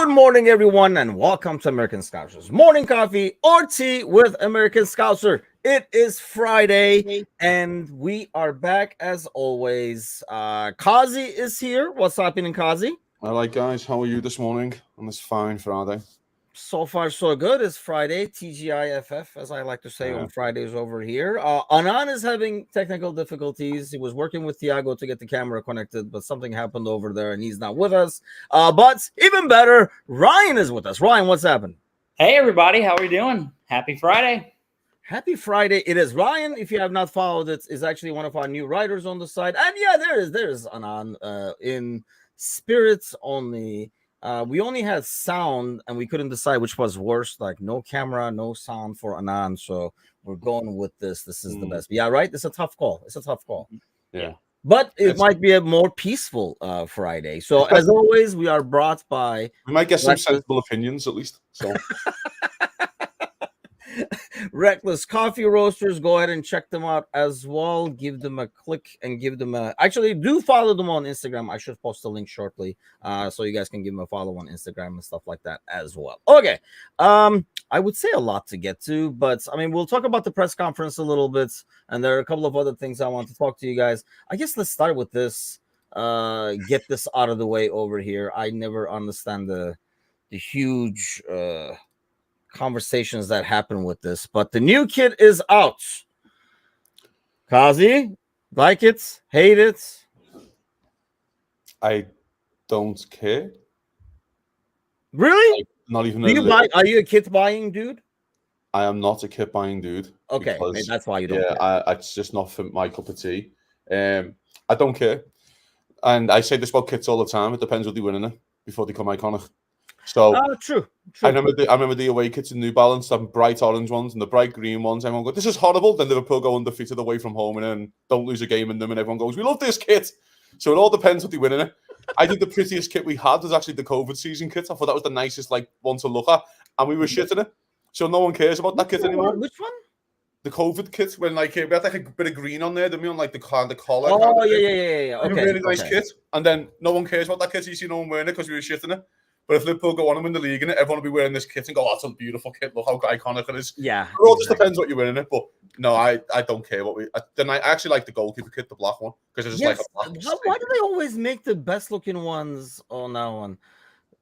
Good morning, everyone, and welcome to American Scousers Morning Coffee or Tea with American Scouser. It is Friday, and we are back as always. Kazi is here. What's happening, Kazi? All right, guys. How are you this morning on this fine Friday? So far, so good. It's Friday, TGIFF, as I like to say on Fridays over here. Anand is having technical difficulties. He was working with Thiago to get the camera connected, but something happened over there, and he's not with us. But even better, Ryan is with us. Ryan, what's happened? Hey, everybody. How are you doing? Happy Friday. Happy Friday. It is Ryan. If you have not followed it, is actually one of our new writers on the side. And yeah, there is Anand in spirits only. We only had sound, and we couldn't decide which was worse. Like no camera, no sound for Anand. So we're going with this. This is the best. Yeah, right. It's a tough call. Yeah. But it might be a more peaceful Friday. So as always, we are brought by. We might get some sensible opinions at least. So. Reckless Coffee Roasters. Go ahead and check them out as well. Give them a click and give them a. Actually, do follow them on Instagram. I should post a link shortly, so you guys can give them a follow on Instagram and stuff like that as well. Okay, I would say a lot to get to, but I mean, we'll talk about the press conference a little bit, and there are a couple of other things I want to talk to you guys. I guess let's start with this. Get this out of the way over here. I never understand the huge conversations that happen with this, but the new kit is out. Kazi, like it, hate it? I don't care. Really? Not even. Are you a kit buying dude? I am not a kit buying dude. Okay, because, that's why you don't. Yeah, it's just not for my cup of tea. I don't care, and I say this about kits all the time. It depends what they win in it before they become iconic. So true. I remember the away kits in New Balance, the bright orange ones and the bright green ones. Everyone goes, "This is horrible." Then Liverpool go undefeated away from home and then don't lose a game in them, and everyone goes, "We love this kit." So it all depends what they win in it. I think the prettiest kit we had was actually the COVID season kit. I thought that was the nicest one to look at, and we were shitting it. So no one cares about that kit anymore. Which one? The COVID kit, when we had like a bit of green on there, didn't we, on like the collar. Oh yeah. Okay, really nice kit, and then no one cares about that kit. You see no one wearing it because we were shitting it. But if Liverpool go on and win the league in it, everyone will be wearing this kit and go, "Oh, that's a beautiful kit. Look how iconic it is." Yeah. It all just depends what you're wearing in it. But no, I don't care what we. Then I actually like the goalkeeper kit, the black one, because it's just like a black. Why do they always make the best looking ones on that one?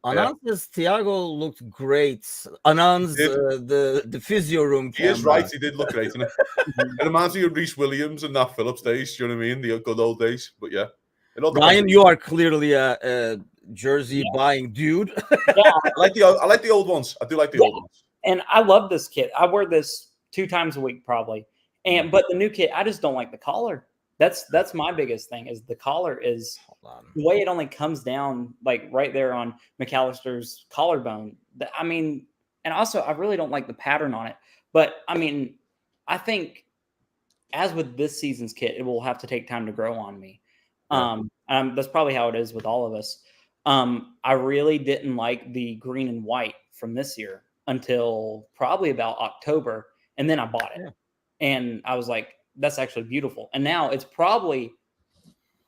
Anand's Thiago looked great. Anand's the physio room. He is right. He did look great in it. It reminds me of Reece Williams and that Phillips days. Do you know what I mean? The good old days. But yeah. Ryan, you are clearly a jersey buying dude. Yeah. I like the old ones. I do like the old ones. And I love this kit. I wear this 2 times a week probably. But the new kit, I just don't like the collar. That's my biggest thing is the collar is the way it only comes down like right there on McAllister's collarbone. I mean, and also I really don't like the pattern on it. But I mean, I think as with this season's kit, it will have to take time to grow on me. That's probably how it is with all of us. I really didn't like the green and white from this year until probably about October. And then I bought it. And I was like, that's actually beautiful. And now it's probably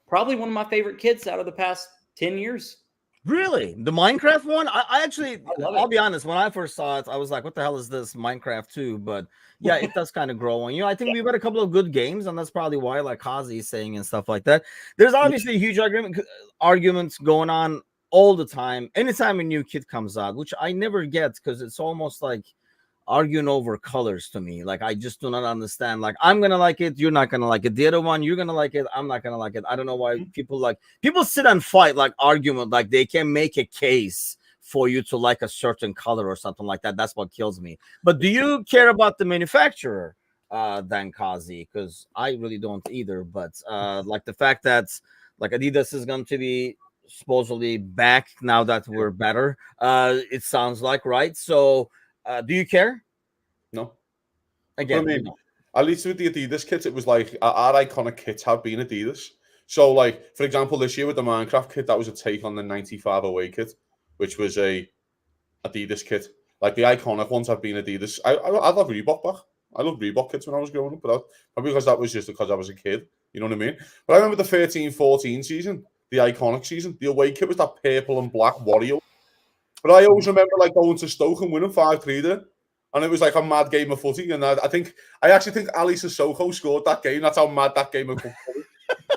one of my favorite kits out of the past 10 years. Really? The Minecraft one? I'll be honest. When I first saw it, I was like, what the hell is this Minecraft 2? But yeah, it does kind of grow on you. I think we've had a couple of good games, and that's probably why, like Kazi is saying and stuff like that. There's obviously a huge arguments going on all the time. Anytime a new kit comes out, which I never get because it's almost like arguing over colors to me. Like I just do not understand. Like I'm gonna like it, you're not gonna like it. The other one, you're gonna like it, I'm not gonna like it. I don't know why people sit and fight like argument, like they can make a case for you to like a certain color or something like that. That's what kills me. But do you care about the manufacturer than Kazi? Because I really don't either. But like the fact that like Adidas is going to be supposedly back now that we're better, it sounds like, right? So do you care? No. Again, I mean, at least with the Adidas kits, it was like our iconic kits have been Adidas. So, like, for example, this year with the Minecraft kit, that was a take on the 95 away kit, which was a Adidas kit. Like, the iconic ones have been Adidas. I love Reebok back. I loved Reebok kits when I was growing up, but probably because that was just because I was a kid. You know what I mean? But I remember the 13-14 season, the iconic season. The away kit was that purple and black Wario. But I always remember like going to Stoke and winning 5-3 there. And it was like a mad game of footy. And I actually think Ali Sissoko scored that game. That's how mad that game of football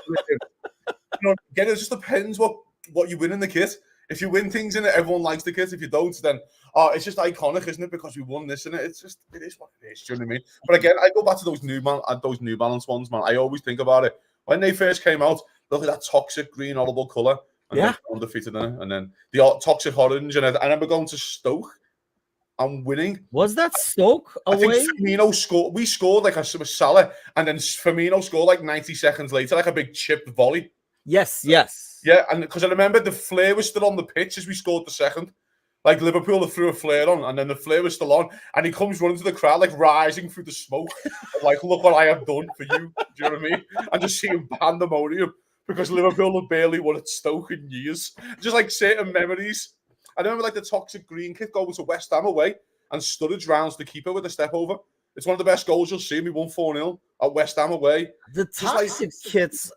was. Again, it just depends what you win in the kit. If you win things in it, everyone likes the kit. If you don't, then it's just iconic, isn't it? Because we won this in it. It is what it is. Do you know what I mean? But again, I go back to those New Balance ones, man. I always think about it when they first came out. Look at that toxic green, horrible color, and undefeated in it, and then the toxic orange. And I remember going to Stoke and winning. Was that Stoke away? I think Firmino scored. We scored like a Salah, and then Firmino scored like 90 seconds later, like a big chipped volley. Yes. Yeah, and because I remember the flare was still on the pitch as we scored the second. Like Liverpool threw a flare on, and then the flare was still on, and he comes running to the crowd, like rising through the smoke, like, look what I have done for you. Do you know what I mean? And just seeing pandemonium because Liverpool have barely won at Stoke in years. Just like certain memories. I remember like the toxic green kit going to West Ham away, and Sturridge rounds the keeper with a step over. It's one of the best goals you'll see. We won 4-0 at West Ham away. The toxic kits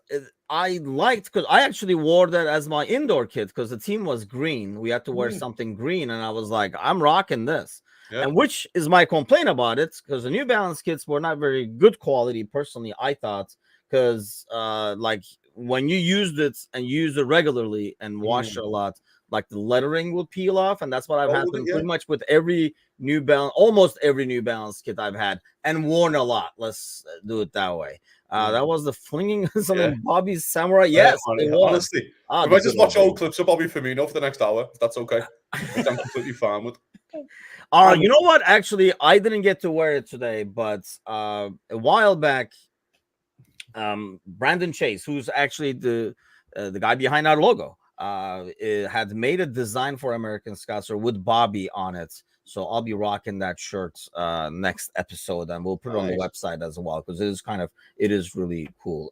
I liked because I actually wore that as my indoor kit because the team was green. We had to wear something green, and I was like, I'm rocking this. Yeah. And which is my complaint about it because the New Balance kits were not very good quality, personally, I thought, because like when you used it and use it regularly and wash it a lot, like the lettering will peel off, and that's what I've had pretty much with every New Balance, almost every New Balance kit I've had and worn a lot. Let's do it that way. That was the flinging something Bobby Samurai. Yes, honestly. If I just watch old clips of Bobby Firmino for the next hour, if that's okay, which I'm completely fine with. You know what? Actually, I didn't get to wear it today, but a while back, Brandon Chase, who's actually the guy behind our logo, had made a design for American Scouser with Bobby on it. So I'll be rocking that shirt next episode, and we'll put it on the website as well because it is really cool.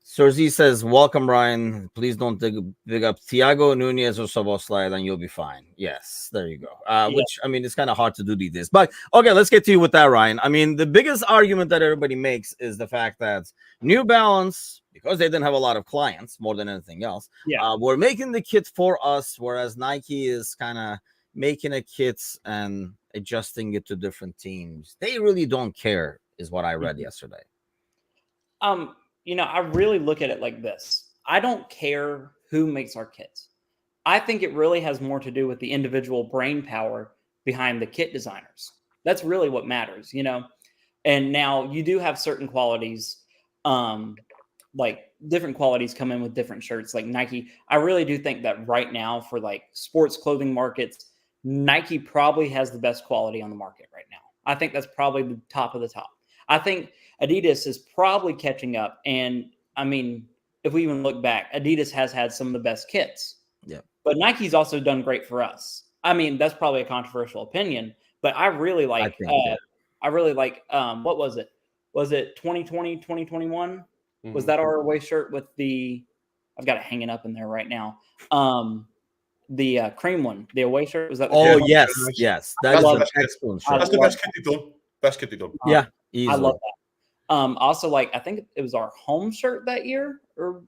Serzi says, "Welcome, Ryan. Please don't dig up Thiago Nunez or Szoboszlai, and you'll be fine." Yes, there you go. Which I mean, it's kind of hard to do these days. But okay, let's get to you with that, Ryan. I mean, the biggest argument that everybody makes is the fact that New Balance, because they didn't have a lot of clients more than anything else, were making the kit for us, whereas Nike is kind of making a kit and adjusting it to different teams. They really don't care, is what I read yesterday. I really look at it like this. I don't care who makes our kits. I think it really has more to do with the individual brain power behind the kit designers. That's really what matters, And now you do have certain qualities, like different qualities come in with different shirts, like Nike. I really do think that right now for like sports clothing markets, Nike probably has the best quality on the market right now. I think that's probably the top of the top. I think Adidas is probably catching up. And I mean, if we even look back, Adidas has had some of the best kits. Yeah. But Nike's also done great for us. I mean, that's probably a controversial opinion, but I really like, what was it? Was it 2020, 2021? Mm-hmm. Was that our away shirt with I've got it hanging up in there right now. The cream one, the away shirt, was that? Yes. That's an excellent shirt. That's the best kit they've done. Best kit they've done. Yeah, easily. I love that. Also, like I think it was our home shirt that year, or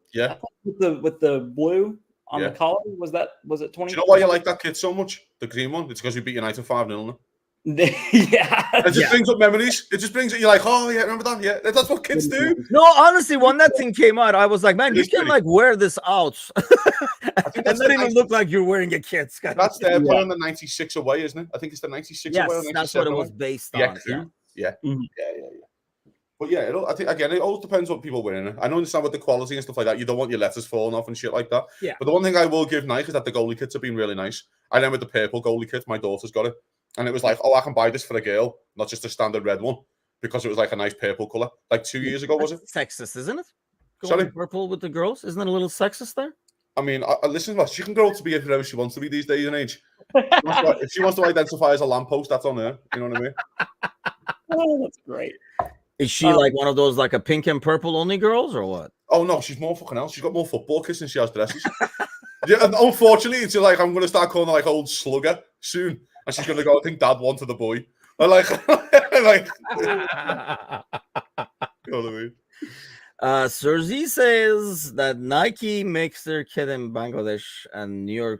with the blue on the collar. Was it 20? Do you know why you like that kit so much? The green one. It's because we beat United 5-0. It just brings up memories. It just brings it. You're like, oh yeah, remember that? Yeah, that's what kids do. No, honestly, when that thing came out, I was like, man, you can like wear this out, and not even look like you're wearing a kit. That's their play on the 96 away, isn't it? I think it's the 96 away. Yes, that's what it was based on. Yeah. But yeah, I think again, it all depends what people wearing. I don't understand with the quality and stuff like that. You don't want your letters falling off and shit like that. Yeah. But the one thing I will give Nike is that the goalie kits have been really nice. I remember the purple goalie kit. My daughter's got it. And it was like, oh, I can buy this for a girl, not just a standard red one, because it was like a nice purple color. Like 2 years ago, was it? Sexist, isn't it? Sorry? Purple with the girls? Isn't it a little sexist there? I mean, listen, she can grow up to be whoever she wants to be these days and age. If she wants to identify as a lamppost, that's on her. You know what I mean? Oh, that's great. Is she like one of those like a pink and purple only girls or what? Oh, no, she's more fucking else. She's got more football kits than she has dresses. Yeah, and unfortunately, it's like I'm going to start calling her like old slugger soon. And she's going to go, I think Dad wanted the boy. I like, you know what I mean? Serzi says that Nike makes their kit in Bangladesh and New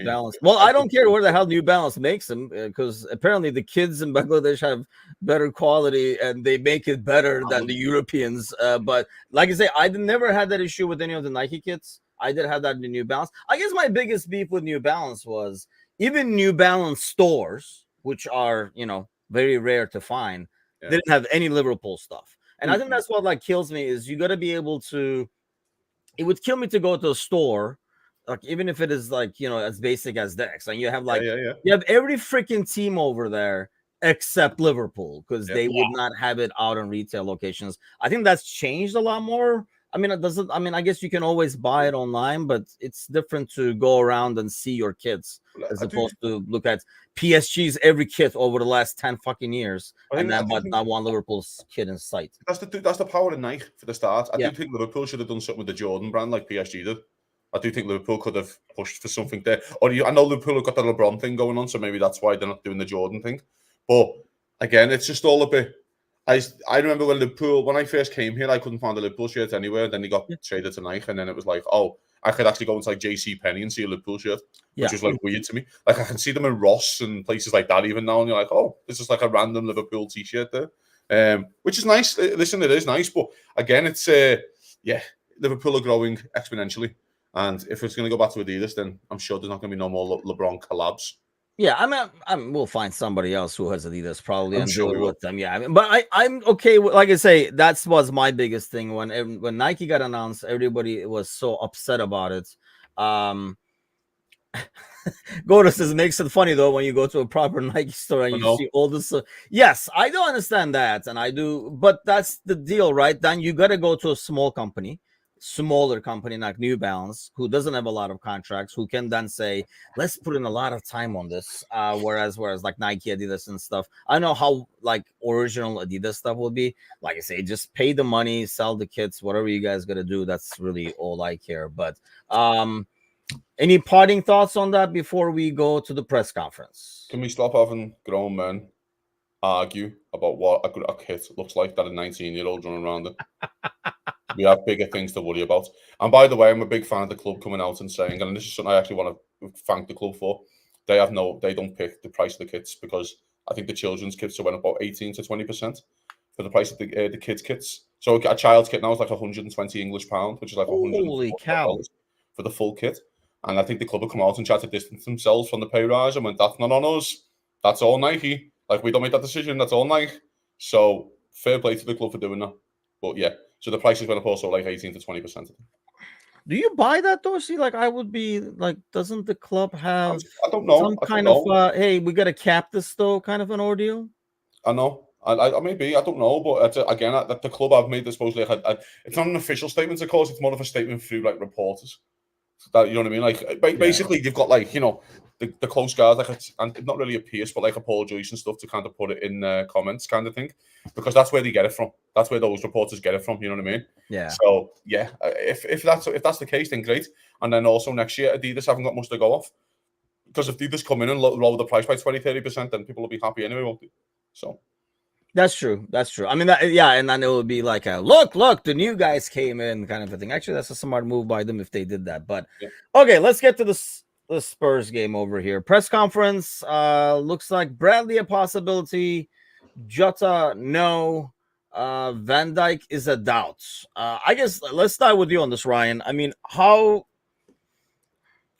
Balance. Well, I don't care where the hell New Balance makes them because apparently the kids in Bangladesh have better quality and they make it better than the Europeans. But like I say, I never had that issue with any of the Nike kits. I did have that in New Balance. I guess my biggest beef with New Balance was even New Balance stores, which are, very rare to find, didn't have any Liverpool stuff. And I think that's what like kills me is you got to be able to. It would kill me to go to a store, like even if it is like as basic as Dex, and you have like you have every freaking team over there except Liverpool because they would not have it out on retail locations. I think that's changed a lot more. I mean, it doesn't. I mean, I guess you can always buy it online, but it's different to go around and see your kids as opposed to look at PSG's every kit over the last 10 fucking years and not one Liverpool's kit in sight. That's the power of Nike for the start. I do think Liverpool should have done something with the Jordan brand like PSG did. I do think Liverpool could have pushed for something there. Or I know Liverpool have got the LeBron thing going on, so maybe that's why they're not doing the Jordan thing. But again, it's just all a bit. I remember when I first came here, I couldn't find a Liverpool shirt anywhere. Then they got traded to Nike, and then it was like, oh, I could actually go into like JCPenney and see a Liverpool shirt, which was like weird to me. Like I can see them in Ross and places like that even now, and you're like, oh, this is like a random Liverpool T-shirt there, which is nice. Listen, it is nice, but again, it's Liverpool are growing exponentially, and if it's going to go back to Adidas, then I'm sure there's not going to be no more LeBron collabs. Yeah, I mean, we'll find somebody else who has Adidas probably and do it with them. Yeah, I mean, but I'm okay with, like I say, that was my biggest thing when Nike got announced. Everybody was so upset about it. Gordo says it makes it funny though when you go to a proper Nike store and you see all this. Yes, I do understand that, and I do, but that's the deal, right? Then you got to go to a smaller company like New Balance, who doesn't have a lot of contracts, who can then say, let's put in a lot of time on this. Whereas like Nike, Adidas and stuff, I know how like original Adidas stuff will be. Like I say, just pay the money, sell the kits, whatever you guys got to do. That's really all I care. But any parting thoughts on that before we go to the press conference? Can we stop having grown men argue about what a kit looks like that a 19-year-old running around it? We have bigger things to worry about. And by the way, I'm a big fan of the club coming out and saying, and this is something I actually want to thank the club for. They don't pick the price of the kits because I think the children's kits went about 18 to 20% for the price of the kids' kits. So a child's kit now is like 120 English pound, which is like holy cow for the full kit. And I think the club will come out and try to distance themselves from the pay rise and went, that's not on us. That's all Nike. Like, we don't make that decision. That's all Nike. So fair play to the club for doing that. But yeah. So the prices went up also like 18 to 20%. Do you buy that though? See, like I would be like, doesn't the club have I don't know. some kind of hey, we gotta cap this though kind of an ordeal? I know. I maybe I don't know, but again, the club have made this supposedly it's not an official statement, of course. It's more of a statement through like reporters. That, you know what I mean? Like basically, you've got like the close guys, like and not really a Pierce, but like a Paul Joyce and stuff to kind of put it in comments, kind of thing, because that's where they get it from. That's where those reporters get it from. You know what I mean? Yeah. So yeah, if that's the case, then great. And then also next year, Adidas haven't got much to go off, because if Adidas come in and lower the price by 20-30%, then people will be happy anyway, won't they? So. That's true. I mean, and then it would be like a look, the new guys came in kind of a thing. Actually, that's a smart move by them if they did that. But okay, let's get to the Spurs game over here. Press conference. Looks like Bradley a possibility. Jota no. Van Dijk is a doubt. I guess let's start with you on this, Ryan. I mean,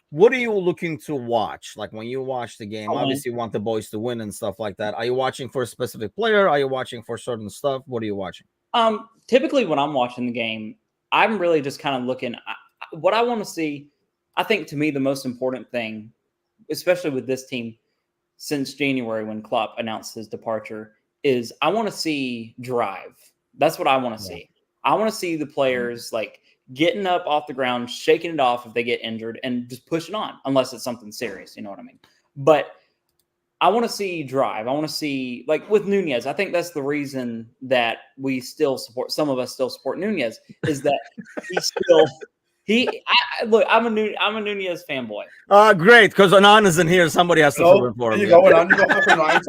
what are you looking to watch? Like when you watch the game, obviously you want the boys to win and stuff like that. Are you watching for a specific player? Are you watching for certain stuff? What are you watching? Typically when I'm watching the game, I'm really just kind of looking what I want to see. I think to me, the most important thing, especially with this team since January, when Klopp announced his departure, is I want to see drive. That's what I want to see. I want to see the players like getting up off the ground, shaking it off if they get injured, and just pushing on, unless it's something serious. You know what I mean? But I want to see drive. I want to see, like with Nunez, I think that's the reason that we still support, some of us still support Nunez, is that look, I'm a Nunez fanboy. Great, because Anan isn't here. Somebody has to fill in for him. You go, Anan. You go fucking Ryan.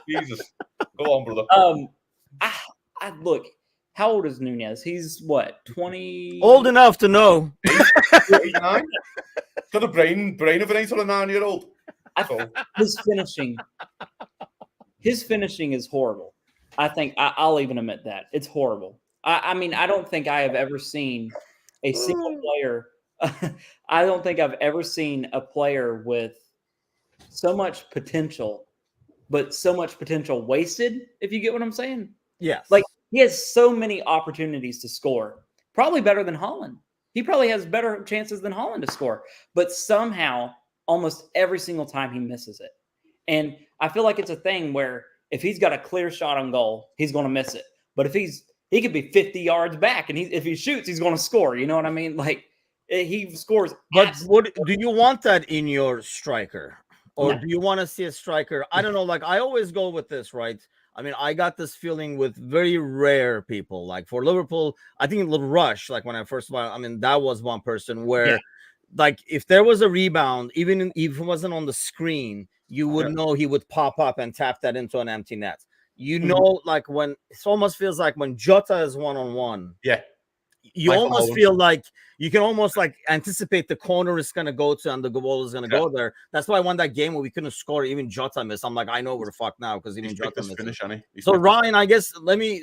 Jesus. Go on, brother. Look, How old is Nunez? He's what, 20? Old enough to know. 89. Got a brain of an 8 or a 9-year-old. So. His finishing is horrible. I think I'll even admit that. It's horrible. I mean, I don't think I have ever seen a single player. I don't think I've ever seen a player with so much potential, but so much potential wasted, if you get what I'm saying. Yes. Like, he has so many opportunities to score, probably better than Haaland. He probably has better chances than Haaland to score, but somehow almost every single time he misses it. And I feel like it's a thing where if he's got a clear shot on goal, he's going to miss it. But if he could be 50 yards back, and if he shoots, he's going to score. You know what I mean? Like, he scores. But what do you want that in your striker? Or No. do you want to see a striker? I don't know. Like, I always go with this, right? I mean, I got this feeling with very rare people. Like for Liverpool, I think Little Rush, like when I first saw, I mean, that was one person where, like, if there was a rebound, even if it wasn't on the screen, you would know he would pop up and tap that into an empty net. You know, like when it almost feels like when Jota is one-on-one. Yeah. You Michael almost Owen. feel like you can almost like anticipate the corner is going to go to and the goal is going to go there. That's why I won that game where we couldn't score. Even Jota missed. I'm like, I know we're fucked now because even Jota missed. Finish, so Ryan, I guess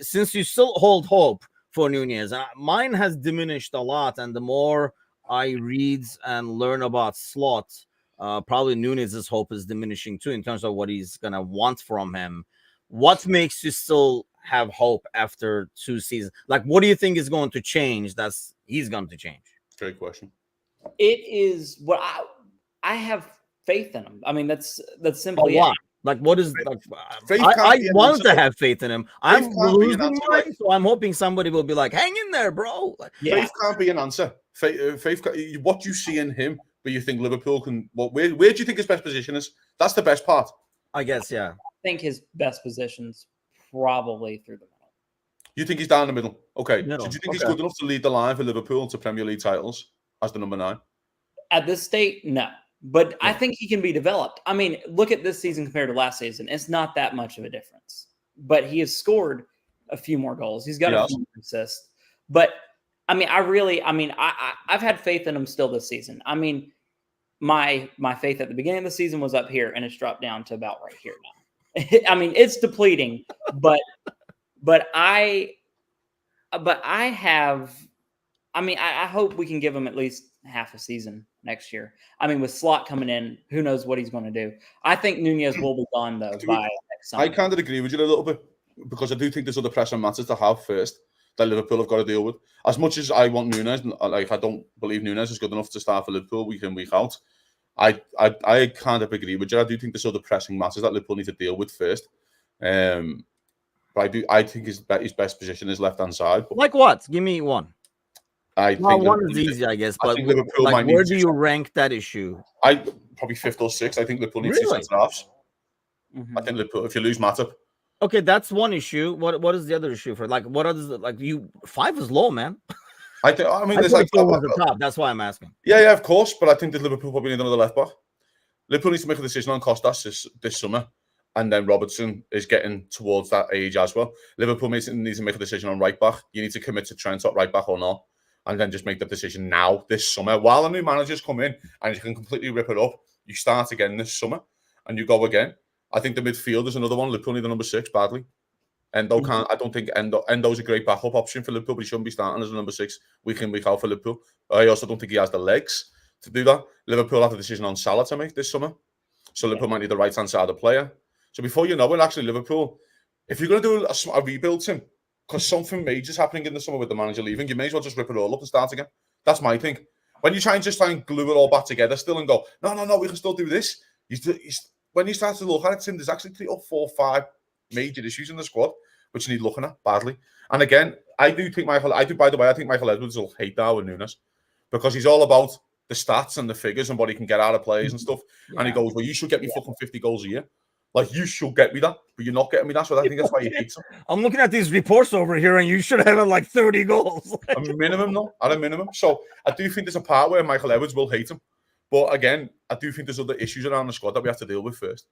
since you still hold hope for Nunez, mine has diminished a lot. And the more I read and learn about Slot, probably Nunez's hope is diminishing too in terms of what he's going to want from him. What makes you still have hope after 2 seasons? Like, what do you think is going to change he's going to change? Great question. It is what I have faith in him. I mean, that's simply it. Like, what is faith I wanted to have faith in him. I'm losing mine, so I'm hoping somebody will be like, hang in there, bro. Like, faith can't be an answer. Faith what you see in him, but you think Liverpool can. Where do you think his best position is? That's the best part. I guess, yeah. I think his best position's probably through the middle. You think he's down the middle? Okay. Middle. So do you think he's good enough to lead the line for Liverpool to Premier League titles as the number 9? At this state, no. But I think he can be developed. I mean, look at this season compared to last season. It's not that much of a difference. But he has scored a few more goals. He's got a few more assists. But, I mean, I've had faith in him still this season. I mean, my faith at the beginning of the season was up here, and it's dropped down to about right here now. I mean, it's depleting, but I hope we can give him at least half a season next year. I mean, with Slot coming in, who knows what he's going to do. I think Nunez will be gone, though, by next summer. I kind of agree with you a little bit because I do think there's other pressing matters to have first that Liverpool have got to deal with. As much as I want Nunez, like I don't believe Nunez is good enough to start for Liverpool week in, week out. I kind of agree with you. I do think there's other pressing matters that Liverpool need to deal with first. But I think his best position is left-hand side. Like what? Give me one. I think one is easy, I guess. But Liverpool like, where do you rank that issue? Probably 5th or 6th. I think Liverpool needs 2 centre halves. I think Liverpool, if you lose Matip. Okay, that's one issue. What is the other issue for? Like, what others? Like, 5 is low, man. I mean, there's like 4 was the top. That's why I'm asking. Yeah, of course. But I think that Liverpool probably need another left back. Liverpool needs to make a decision on Costas this summer, and then Robertson is getting towards that age as well. Liverpool needs to make a decision on right back. You need to commit to Trent at right back or not, and then just make the decision now this summer while the new managers come in and you can completely rip it up. You start again this summer and you go again. I think the midfield is another one. Liverpool need the number 6 badly. Endo can't. I don't think Endo's a great backup option for Liverpool, but he shouldn't be starting as a number 6 week in, week out for Liverpool. I also don't think he has the legs to do that. Liverpool have a decision on Salah to make this summer, so Liverpool might need the right hand side of the player. So before you know it, actually Liverpool, if you're going to do a rebuild team, because something major is happening in the summer with the manager leaving, you may as well just rip it all up and start again. That's my thing. When you try and glue it all back together still and go, no, we can still do this. When you start to look at it, Tim, there's actually 3 or 4 or 5 major issues in the squad which you need looking at badly. And again, I think Michael Edwards will hate Darwin Núñez because he's all about the stats and the figures and what he can get out of players and stuff. Yeah. And he goes, well, you should get me fucking 50 goals a year. Like, you should get me that, but you're not getting me that. So I think that's why he hates him. I'm looking at these reports over here, and you should have like 30 goals. At a minimum. So I do think there's a part where Michael Edwards will hate him. But again, I do think there's other issues around the squad that we have to deal with first.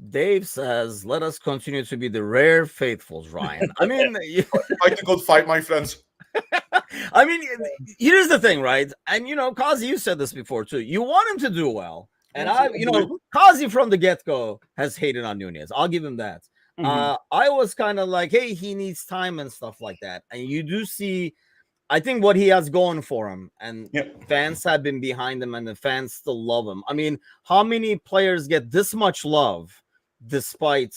Dave says, "Let us continue to be the rare faithfuls." Ryan, I mean, fight a good fight, my friends. I mean, here's the thing, right? And Kazi, you said this before too. You want him to do well, and Kazi from the get-go has hated on Nunez. I'll give him that. I was kind of like, hey, he needs time and stuff like that, and you do see. I think what he has going for him, and fans have been behind him, and the fans still love him. I mean, how many players get this much love despite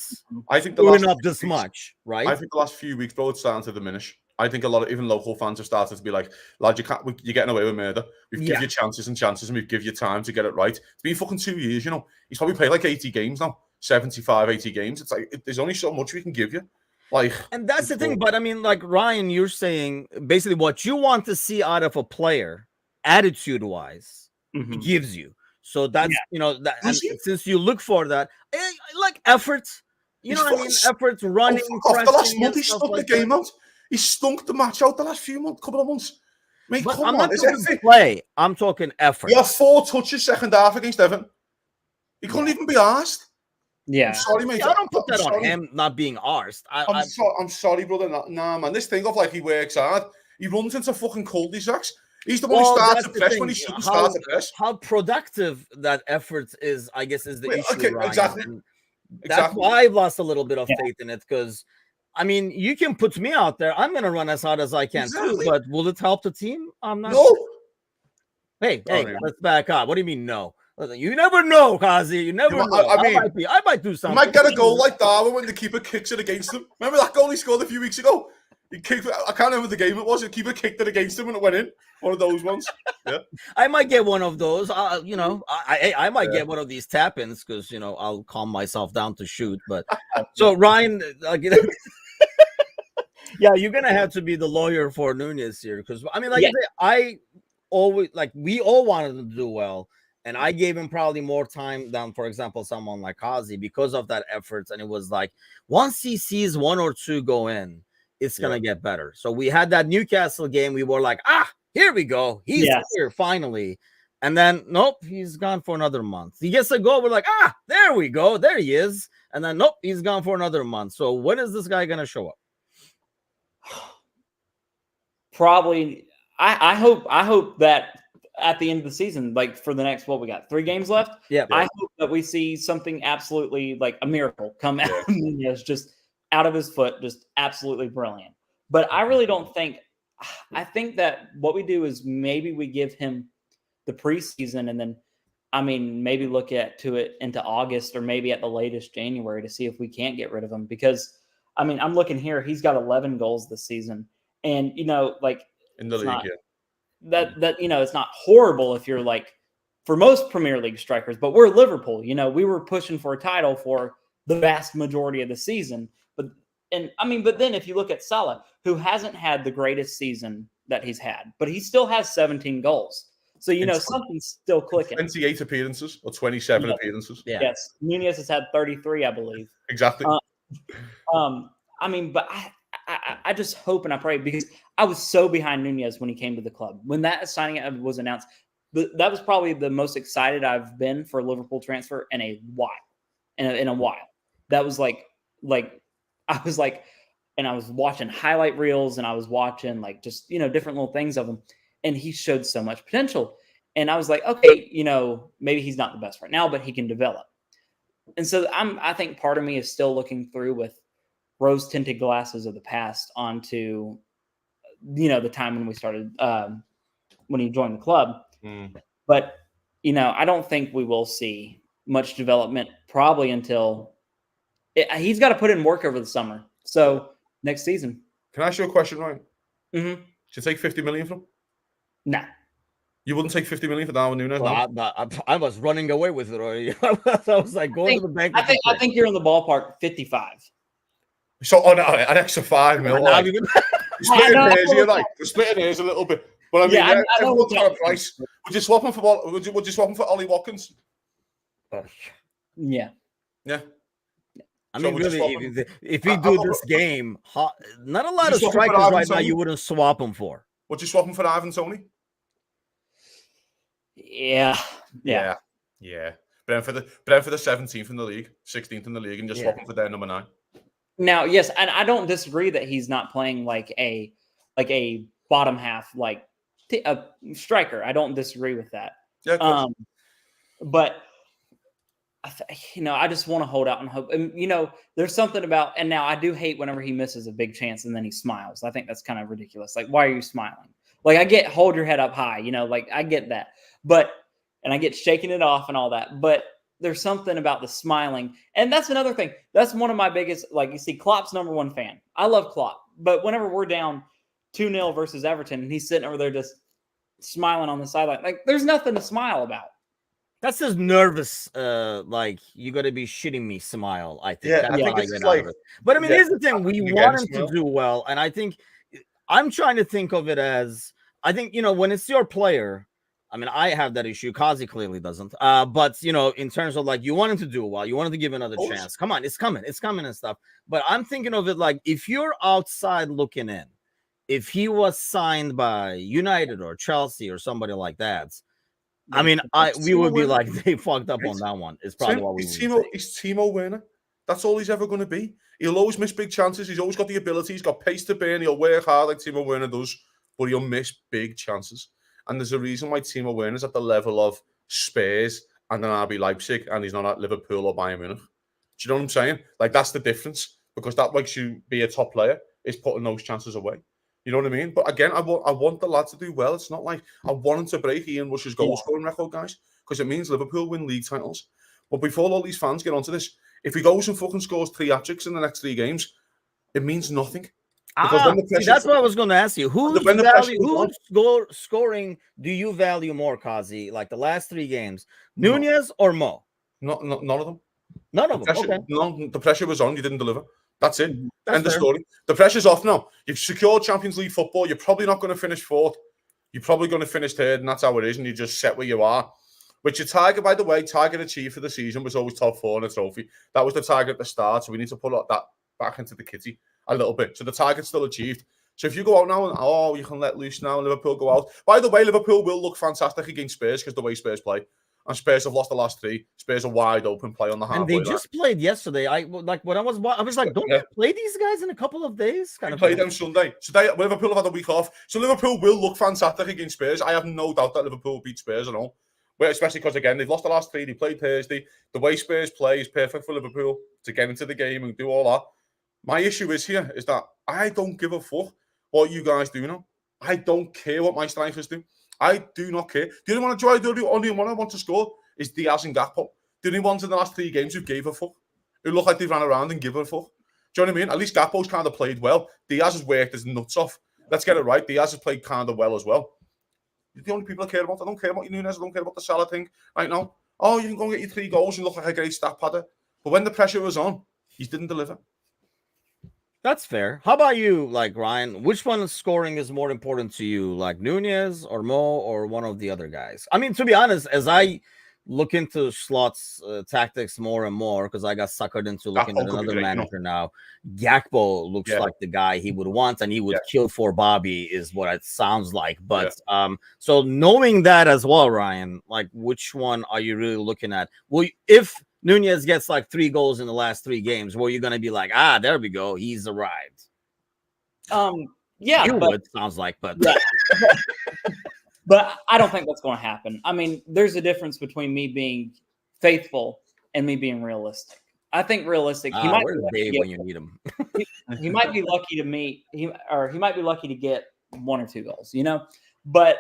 doing up this much, right? I think the last few weeks, bro, it's starting to diminish. I think a lot of even local fans have started to be like, lad, you're getting away with murder. We've given you chances and chances, and we've given you time to get it right. It's been fucking 2 years, He's probably played like 80 games now, 75, 80 games. It's like, there's only so much we can give you. And that's the thing, but I mean, like Ryan, you're saying basically what you want to see out of a player, attitude-wise, he gives you. So that's since you look for that, like effort, effort, running. The last month he stunk the game out. He stunk the match out the last couple of months. Mate, but I'm not talking play. I'm talking effort. He had 4 touches second half against Everton. He couldn't even be arsed. Yeah, I'm sorry, mate. I don't put that on him not being arsed. I'm sorry, brother. Nah, man. This thing of like he works hard, he runs into fucking cul-de-sacs. He's the one who starts the press when he shouldn't start the press. How productive that effort is, I guess, is the issue. Okay, Ryan. exactly. That's why I've lost a little bit of faith in it, because I mean, you can put me out there. I'm going to run as hard as I can too, but will it help the team? I'm not. No. Sure. Hey, let's back up. What do you mean no? You never know, Kazi. You never know. I might do something. You might get a goal like Darwin when the keeper kicks it against him. Remember that goal he scored a few weeks ago? He kicked. I can't remember the game it was. The keeper kicked it against him and it went in. One of those ones. Yeah. I might get one of those. I might get one of these tap-ins because I'll calm myself down to shoot. But so Ryan, yeah, you're gonna have to be the lawyer for Nunez here, because I mean, we all wanted him to do well. And I gave him probably more time than, for example, someone like Kazi because of that effort. And it was like, once he sees 1 or 2 go in, it's going to get better. So we had that Newcastle game. We were like, here we go. He's here finally. And then, nope, he's gone for another month. He gets a goal. We're like, there we go. There he is. And then, nope, he's gone for another month. So when is this guy going to show up? Probably. I hope that at the end of the season, like for the next, we got 3 games left. Yeah. I hope that we see something absolutely like a miracle come out of Nunez, just out of his foot, just absolutely brilliant. But I really don't think, I think that what we do is maybe we give him the preseason and then, I mean, maybe look into August or maybe at the latest January to see if we can't get rid of him. Because, I mean, I'm looking here, he's got 11 goals this season. And, like in the league, that it's not horrible if you're like for most Premier League strikers, but we're Liverpool. We were pushing for a title for the vast majority of the season. But then if you look at Salah, who hasn't had the greatest season that he's had, but he still has 17 goals. So something's still clicking. 28 appearances or 27 appearances. Yeah. Yes, Nunez has had 33, I believe. Exactly. I mean, but I just hope and I pray, because I was so behind Nunez when he came to the club. When that signing was announced, that was probably the most excited I've been for a Liverpool transfer in a while. In a while. That was like I was like, and I was watching highlight reels and I was watching like just, different little things of him. And he showed so much potential. And I was like, okay, maybe he's not the best right now, but he can develop. And so I think part of me is still looking through with rose-tinted glasses of the past onto, the time when we started, when he joined the club. But, I don't think we will see much development probably until he's got to put in work over the summer. So next season. Can I ask you a question, Ryan? Mm-hmm. Should you take 50 million from him? No. You wouldn't take 50 million for Darwin Nunez? Well, I was running away with it already. I was like, going to the bank. I think you're in the ballpark 55. So, an extra 5 mil. You're splitting hairs a little bit. But I mean, everyone's got a price. Would you swap him for Ollie Watkins? Yeah. Yeah. I mean, really, if we do this game, not a lot of strikers right now you wouldn't swap him for. Would you swap him for Ivan Toney? Yeah. But Brentford are 17th in the league, 16th in the league, and just swap him for their number 9. Now, yes, and I don't disagree that he's not playing like a bottom half a striker. I don't disagree with that. Yeah, but I just want to hold out and hope. And there's something about, and now I do hate whenever he misses a big chance and then he smiles. I think that's kind of ridiculous. Like, why are you smiling? Like, I get hold your head up high, like I get that, and I get shaking it off and all that, but there's something about the smiling. And that's another thing. That's one of my biggest, like, you see, Klopp's #1 fan. I love Klopp. But whenever we're down 2-0 versus Everton and he's sitting over there just smiling on the sideline, like, there's nothing to smile about. That's his nervous, like, you got to be shitting me smile, I think. Yeah, I think it's like, but I mean, here's the thing. We want him to do well. And I think I'm trying to think of it as, I think, when it's your player, I mean, I have that issue. Kazi clearly doesn't. But, in terms of, like, you want him to do well. You want him to give another chance. Come on, it's coming and stuff. But I'm thinking of it like, if you're outside looking in, if he was signed by United or Chelsea or somebody like that, I mean, we would be like, they fucked up on that one. It's probably what we would say. He's Timo Werner. That's all he's ever going to be. He'll always miss big chances. He's always got the ability. He's got pace to burn. He'll work hard like Timo Werner does, but he'll miss big chances. And there's a reason why Timo Werner's at the level of Spurs and then RB Leipzig, and he's not at Liverpool or Bayern Munich. Do you know what I'm saying? Like, that's the difference, because that makes you be a top player, is putting those chances away. You know what I mean? But again, I want the lad to do well. It's not like I want him to break Ian Rush's goal-scoring record, guys, because it means Liverpool win league titles. But before all these fans get onto this, if he goes and fucking scores 3 hat-tricks in the next 3 games, it means nothing. That's what I was going to ask you. Whose scoring do you value more, Kazi? Like the last 3 games, Nunez or Mo? None of them. None of them. Okay. No, the pressure was on. You didn't deliver. That's it. End of story. The pressure's off now. You've secured Champions League football. You're probably not going to finish 4th. You're probably going to finish 3rd, and that's how it is. And you just set where you are. Which your target, by the way, target achieved for the season was always top 4 in a trophy. That was the target at the start. So we need to put that back into the kitty a little bit. So the target's still achieved. So if you go out now and, you can let loose now and Liverpool go out. By the way, Liverpool will look fantastic against Spurs because the way Spurs play. And Spurs have lost the last 3. Spurs are wide open play on the halfway. And they just played yesterday. I was like, don't they play these guys in a couple of days? They play them Sunday. So Liverpool have had a week off. So Liverpool will look fantastic against Spurs. I have no doubt that Liverpool will beat Spurs and all. Well, especially because, again, they've lost the last 3. They played Thursday. The way Spurs play is perfect for Liverpool to get into the game and do all that. My issue is that I don't give a fuck what you guys do now. I don't care what my strikers do. I do not care. The only one I want to score is Diaz and Gakpo. The only ones in the last 3 games who gave a fuck, who look like they ran around and give a fuck. Do you know what I mean? At least Gakpo's kind of played well. Diaz has worked his nuts off. Let's get it right. Diaz has played kind of well as well. You're the only people I care about. I don't care about you, Nunez. I don't care about the Salah thing right now. Oh, you can go and get your 3 goals and look like a great stat padder. But when the pressure was on, he didn't deliver. That's fair. How about you, like, Ryan? Which one of scoring is more important to you, like Nunez or Mo or one of the other guys? I mean, to be honest, as I look into Slot's tactics more and more, because I got suckered into looking at another manager now, Gakpo looks like the guy he would want, and he would kill for Bobby, is what it sounds like. But so knowing that as well, Ryan, like, which one are you really looking at? Well, if Nunez gets like 3 goals in the last 3 games, where you're going to be like, there we go, he's arrived. Yeah, sounds like, but but I don't think that's going to happen. I mean, there's a difference between me being faithful and me being realistic. I think realistic. He might be Dave when you need him. he might be lucky to meet he might be lucky to get 1 or 2 goals, But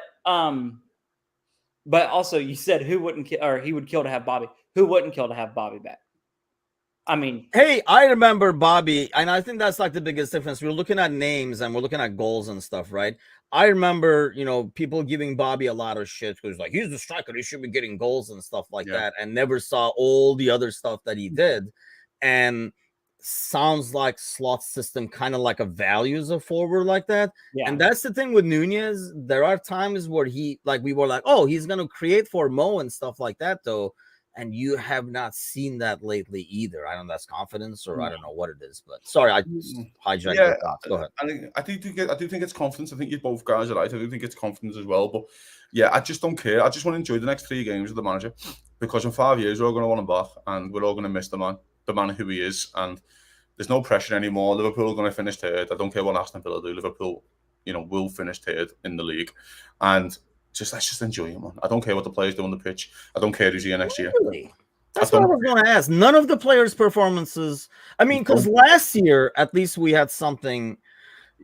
also, you said who wouldn't kill, or he would kill to have Bobby. Who wouldn't kill to have Bobby back? I mean, hey, I remember Bobby, and I think that's like the biggest difference. We're looking at names and we're looking at goals and stuff, right? I remember, people giving Bobby a lot of shit because, like, he's the striker, he should be getting goals and stuff like that, and never saw all the other stuff that he did. And sounds like Slot's system kind of like a values a forward like that. Yeah. And that's the thing with Nunez. There are times where we were like, oh, he's going to create for Mo and stuff like that, though. And you have not seen that lately either. I don't know, that's confidence, or I don't know what it is. But sorry, I hijacked your thoughts. Go ahead. I do think it's confidence. I think you both guys are right. I do think it's confidence as well. But yeah, I just don't care. I just want to enjoy the next 3 games with the manager. because in 5 years we're all going to want him back, and we're all going to miss the man who he is, and there's no pressure anymore. Liverpool are going to finish third. I don't care what Aston Villa do. Liverpool, will finish third in the league, and let's just enjoy it, man. I don't care what the players do on the pitch. I don't care who's here next year. Really? That's what I was going to ask. None of the players' performances. I mean, because last year at least we had something.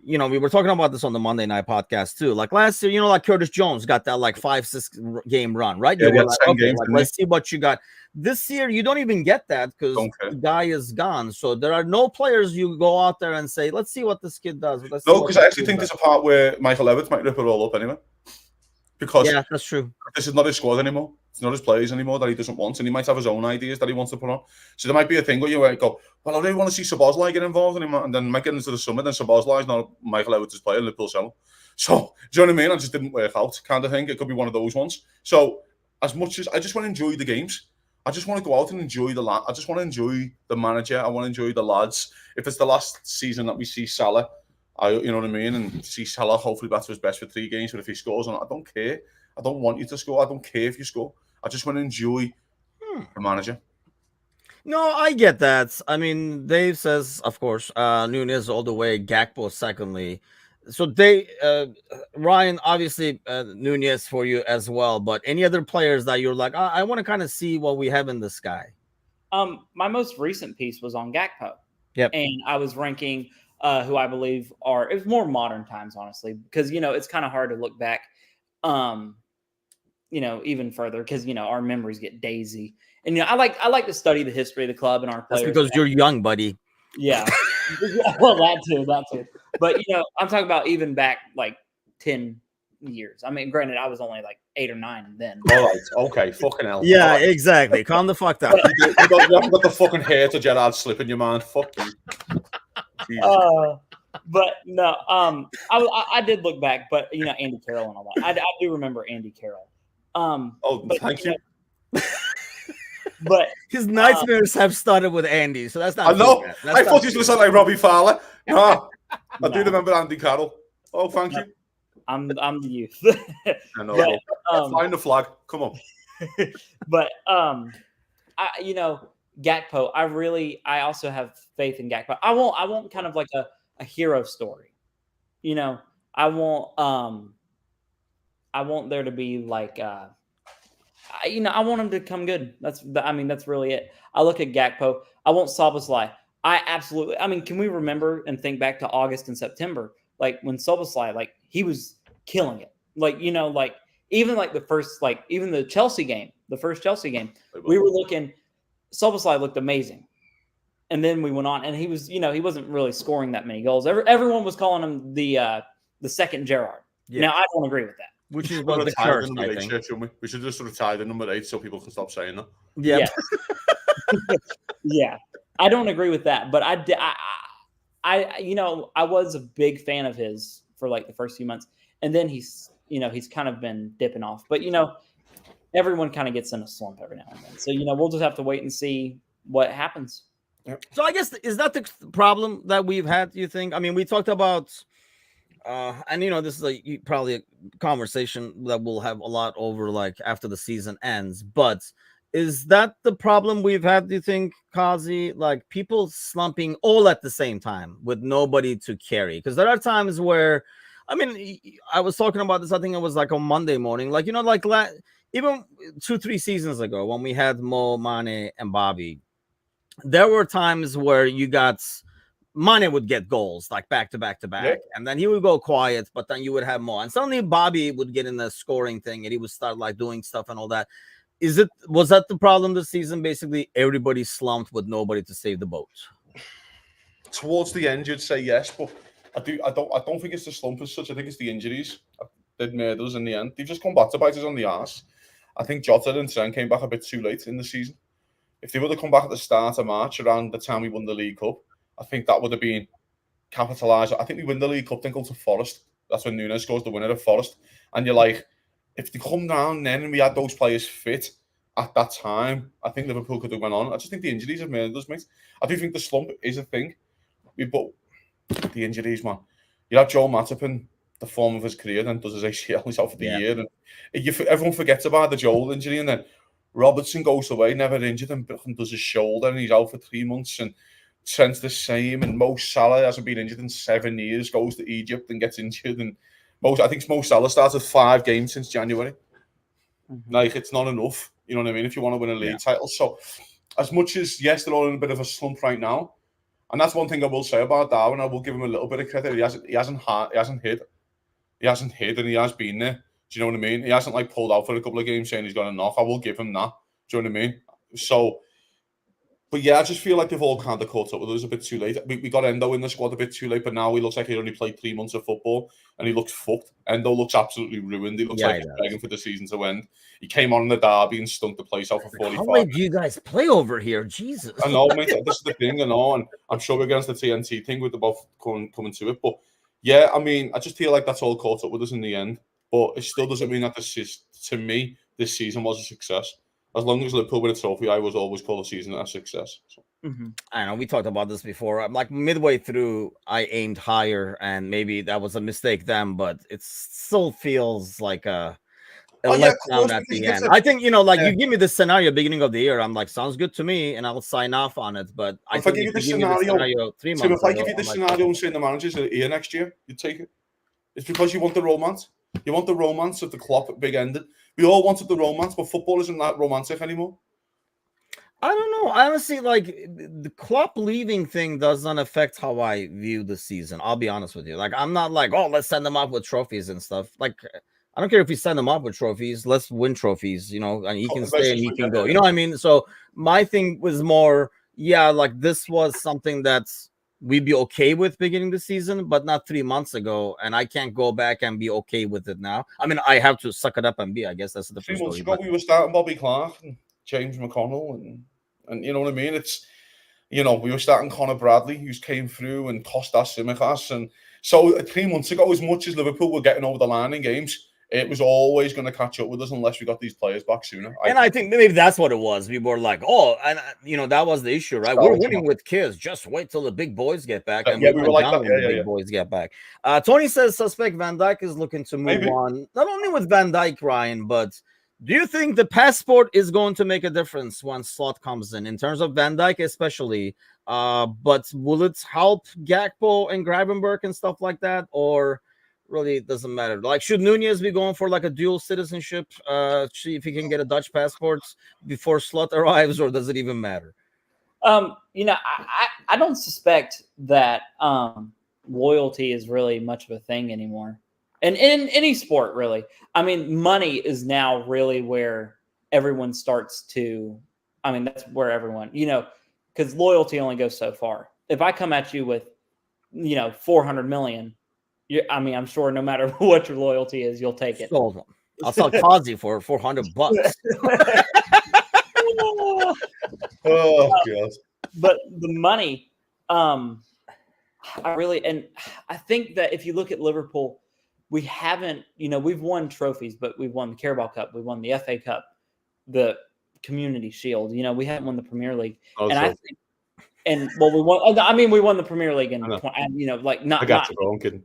We were talking about this on the Monday Night podcast too. Like last year, like Curtis Jones got that like 5-6 game run, right? Yeah, like, okay, let's see what you got. This year, you don't even get that because the guy is gone. So there are no players you go out there and say, let's see what this kid does. No, because I actually think there's a part where Michael Evans might rip it all up anyway. Because that's true. This is not his squad anymore. It's not his players anymore that he doesn't want, and he might have his own ideas that he wants to put on. So there might be a thing where you might go, well, I really want to see Szoboszlai get involved anymore, and then might get into the summer, then Szoboszlai is not Michael Evans' player, and Liverpool sell him. So, do you know what I mean? It just didn't work out, kind of thing. It could be one of those ones. So, as much as I just want to enjoy the games, I just want to go out and enjoy I just want to enjoy the manager. I want to enjoy the lads. If it's the last season that we see Salah, you know what I mean, and see Salah hopefully back to his best for 3 games, but if he scores on it, I don't care. I don't want you to score. I don't care if you score. I just want to enjoy the manager. No, I get that. I mean, Dave says, of course, Nunez all the way, Gakpo secondly. So Ryan, obviously Nunez for you as well. But any other players that you're like, I want to kind of see what we have in this guy? My most recent piece was on Gakpo. Yep. And I was ranking who I believe it was more modern times, honestly, because, it's kind of hard to look back. Even further because our memories get daisy, and I like to study the history of the club and our players. That's because you're young, buddy. Yeah, well, that too. But I'm talking about even back like 10 years. I mean, granted, I was only like 8 or 9 then. All right, okay, fucking hell. Yeah, exactly. Calm the fuck down. You haven't got the fucking hair to Gerrard slip in your mind. Fuck you. But no, I did look back, but Andy Carroll and all that. I do remember Andy Carroll. Thank you. But his nightmares have started with Andy, so that's not. I know. I thought he was going to sound like Robbie Fowler. No, I do remember Andy Carroll. Oh, thank you. I'm the youth. I know. Flying the flag. Come on. But Gakpo. I also have faith in Gakpo. I want kind of like a hero story. I want there to be like, I want him to come good. That's really it. I look at Gakpo. I want Szoboszlai. Can we remember and think back to August and September? Like when Szoboszlai, like he was killing it. Like, even like the first, like even the Chelsea game, the first Chelsea game, we were looking, Szoboszlai looked amazing. And then we went on and he was, he wasn't really scoring that many goals. Everyone was calling him the second Gerrard. Yeah. Now, I don't agree with that. Which is what the curse, I think. We should just sort of tie the number 8 so people can stop saying that. Yeah. Yeah. I don't agree with that, but I was a big fan of his for like the first few months, and then he's kind of been dipping off. But everyone kind of gets in a slump every now and then. So we'll just have to wait and see what happens. So I guess is that the problem that we've had? Do you think? I mean, we talked about. And this is probably a conversation that we'll have a lot over like after the season ends. But is that the problem we've had? Do you think, Kazi? Like people slumping all at the same time with nobody to carry? Because there are times where, I was talking about this. I think it was like on Monday morning. Like even 2-3 seasons ago when we had Mo, Mane, and Bobby, there were times where you got. Mane would get goals like back to back, and then he would go quiet, but then you would have more. And suddenly Bobby would get in the scoring thing and he would start like doing stuff and all that. Was that the problem this season? Basically, everybody slumped with nobody to save the boat. Towards the end, you'd say yes, but I don't think it's the slump as such. I think it's the injuries that did murders in the end. They've just come back to bite us on the arse. I think Jota and Trent came back a bit too late in the season. If they would have come back at the start of March around the time we won the League Cup, I think that would have been capitalised. I think we win the League Cup, then go to Forest. That's when Nunez scores the winner of Forest. And you're like, if they come down then and we had those players fit at that time, I think Liverpool could have went on. I just think the injuries have made us, mate. I do think the slump is a thing. But the injuries, man. You have Joel Matip in the form of his career, then does his ACL, he's out for the year. And everyone forgets about the Joel injury, and then Robertson goes away, never injured, and does his shoulder, and he's out for 3 months. And Trent's the same, and Mo Salah hasn't been injured in 7 years, goes to Egypt and gets injured. And I think Mo Salah started 5 games since January. Like, it's not enough. You know what I mean? If you want to win a league title. So, as much as, yes, they're all in a bit of a slump right now, and that's one thing I will say about Darwin. I will give him a little bit of credit. He hasn't hit, and he has been there. Do you know what I mean? He hasn't like pulled out for a couple of games saying he's got a knock. I will give him that. Do you know what I mean? So, but yeah, I just feel like they've all kind of caught up with us a bit too late. We got Endo in the squad a bit too late, but now he looks like he only played 3 months of football, and he looks fucked. Endo looks absolutely ruined. He looks like he's begging for the season to end. He came on in the derby and stunk the place out for 45 How late do you guys play over here? Jesus. I know, mate. This is the thing, I know, and I'm sure we're against the TNT thing with the both coming to it. But yeah, I mean, I just feel like that's all caught up with us in the end. But it still doesn't mean that this season was a success. As long as Liverpool win a trophy, I was always call the season a success. So. I know we talked about this before. I'm like midway through, I aimed higher, and maybe that was a mistake then, but it still feels like a letdown at the end. I think, you give me the scenario beginning of the year, I'm like, sounds good to me, and I'll sign off on it. But if I give you the scenario 3 months, if I give you the scenario and say the managers are here next year, you'd take it. It's because you want the romance. You want the romance of the Klopp big ending. We all wanted the romance, but football isn't that romantic anymore. I don't know. Honestly, like the Klopp leaving thing doesn't affect how I view the season. I'll be honest with you. Like, I'm not like, oh, let's send them off with trophies and stuff. Like, I don't care if we send them off with trophies. Let's win trophies, and he can stay and he can go. You know what I mean? So my thing was more, like this was something that's we'd be okay with beginning the season, but not 3 months ago. And I can't go back and be okay with it now. I mean, I have to suck it up and be. I guess that's the 3 months ago, we were starting Bobby Clark and James McConnell, and you know what I mean. It's we were starting Connor Bradley, who came through, and Kostas Tsimikas, and so 3 months ago, as much as Liverpool were getting over the line in games, it was always going to catch up with us unless we got these players back sooner. I think maybe that's what it was. We were like, oh, and that was the issue, right? We're winning with kids. Just wait till the big boys get back. And we were like that. When the big boys get back. Tony says suspect Van Dijk is looking to move on. Not only with Van Dijk, Ryan, but do you think the passport is going to make a difference once Slot comes in terms of Van Dijk especially? But will it help Gakpo and Gravenberch and stuff like that, or really it doesn't matter? Like, should Nunez be going for like a dual citizenship, see if he can get a Dutch passport before Slot arrives, or does it even matter? I don't suspect that loyalty is really much of a thing anymore. And in any sport, really. I mean, money is now really where everyone starts to, that's where everyone, because loyalty only goes so far. If I come at you with, 400 million, I'm sure no matter what your loyalty is, you'll take it. Sold them. I'll sell Kazi for $400. Oh God! But the money, I think that if you look at Liverpool, we haven't, we've won trophies, but we've won the Carabao Cup, we won the FA Cup, the Community Shield. We haven't won the Premier League, we won. We won the Premier League, and not. I got you, bro. I'm kidding.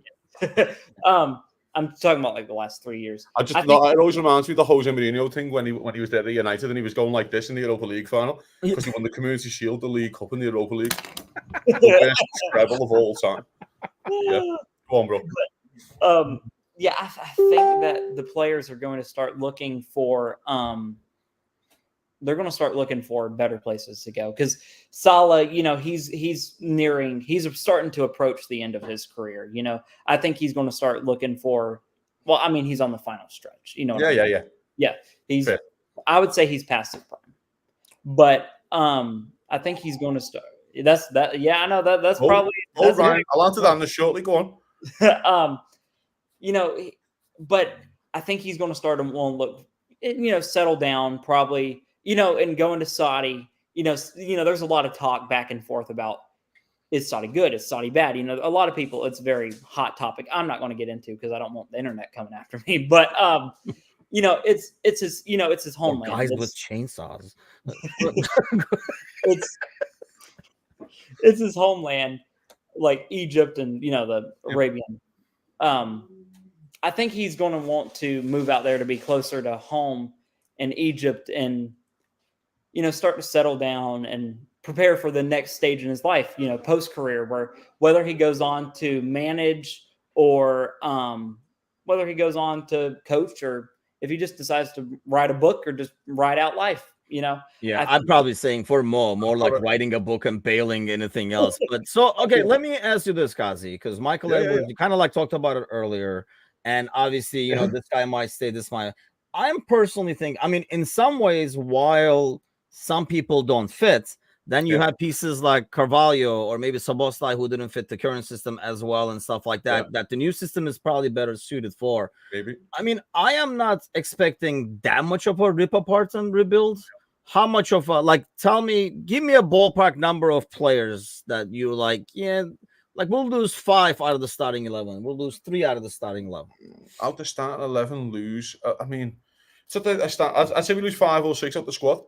I'm talking about like the last 3 years. It always reminds me of the Jose Mourinho thing when he was there at United and he was going like this in the Europa League final because he won the Community Shield, the League Cup, and the Europa League. The best treble of all time. Yeah, go on, bro. I think that the players are going to start looking for they're going to start looking for better places to go, because Salah, he's starting to approach the end of his career. I think he's going to start looking for, he's on the final stretch. Yeah. He's fair. I would say he's past his prime, but I think he's going to start. That's that. Yeah, I know that's probably. Ryan, I'll answer that in the shortly. Go on. But I think he's going to start to look, settle down probably. And going to Saudi, there's a lot of talk back and forth about, is Saudi good? Is Saudi bad? A lot of people, it's a very hot topic. I'm not going to get into because I don't want the internet coming after me. But it's his homeland. Guys with chainsaws. it's his homeland, like Egypt and the Arabian. I think he's going to want to move out there to be closer to home in Egypt and start to settle down and prepare for the next stage in his life, post-career, where whether he goes on to manage or whether he goes on to coach, or if he just decides to write a book or just write out life, Yeah, I'm probably saying for more like writing a book and bailing anything else. But so, okay, let me ask you this, Kazi, because Michael Edwards, you kind of like talked about it earlier. And obviously, this guy might stay, I'm personally I mean, in some ways, while some people don't fit, then you have pieces like Carvalho or maybe Szoboszlai who didn't fit the current system as well and stuff like that, that the new system is probably better suited for. Maybe. I mean, I am not expecting that much of a rip apart and rebuild. How much of a, give me a ballpark number of players that you we'll lose 5 out of the starting 11. We'll lose 3 out of the starting 11. Out the starting 11, lose. I mean, so I'd say we lose 5 or 6 out the squad.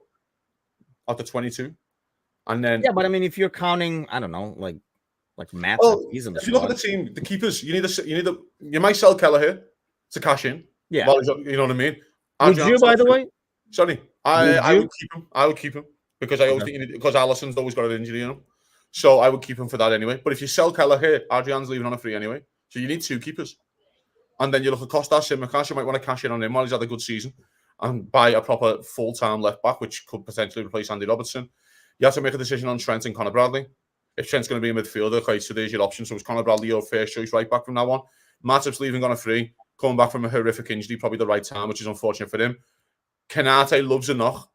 Out the 22. And then but I mean, if you're counting, I don't know, like Matt. If you look at the team, the keepers, you might sell Kelleher to cash in. Yeah, you know what I mean. Would you, by the way? Sorry, I would keep him. I would keep him because I always think because Alisson's always got an injury, So I would keep him for that anyway. But if you sell Kelleher, Adrian's leaving on a free anyway. So you need 2 keepers. And then you look at Kostas Tsimikas, you might want to cash in on him while he's had a good season and buy a proper full-time left back, which could potentially replace Andy Robertson. You have to make a decision on Trent and Conor Bradley. If Trent's going to be a midfielder, okay, so there's your option. So it's Conor Bradley your first choice right back from now on. Matip's leaving on a free, coming back from a horrific injury, probably the right time, which is unfortunate for him. Kanate loves a knock.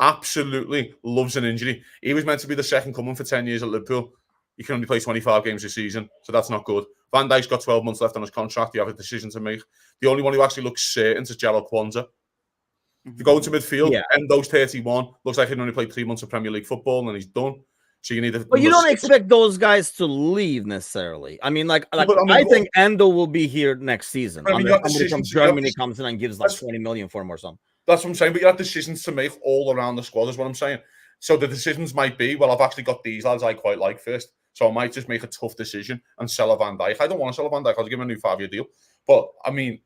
Absolutely loves an injury. He was meant to be the second coming for 10 years at Liverpool. He can only play 25 games this season, so that's not good. Van Dijk's got 12 months left on his contract. You have a decision to make. The only one who actually looks certain is Gerald Kwanzaa. If you go into midfield, Endo's 31. Looks like he only played 3 months of Premier League football and he's done. So you need But you don't expect those guys to leave necessarily. I mean, I think Endo will be here next season. I mean, somebody from Germany comes in and gives 20 million for him or something. That's what I'm saying. But you have decisions to make all around the squad, is what I'm saying. So the decisions might be, well, I've actually got these lads I quite like first. So I might just make a tough decision and sell a Van Dijk. I don't want to sell a Van Dijk. I'll give him a new 5-year deal. But, I mean,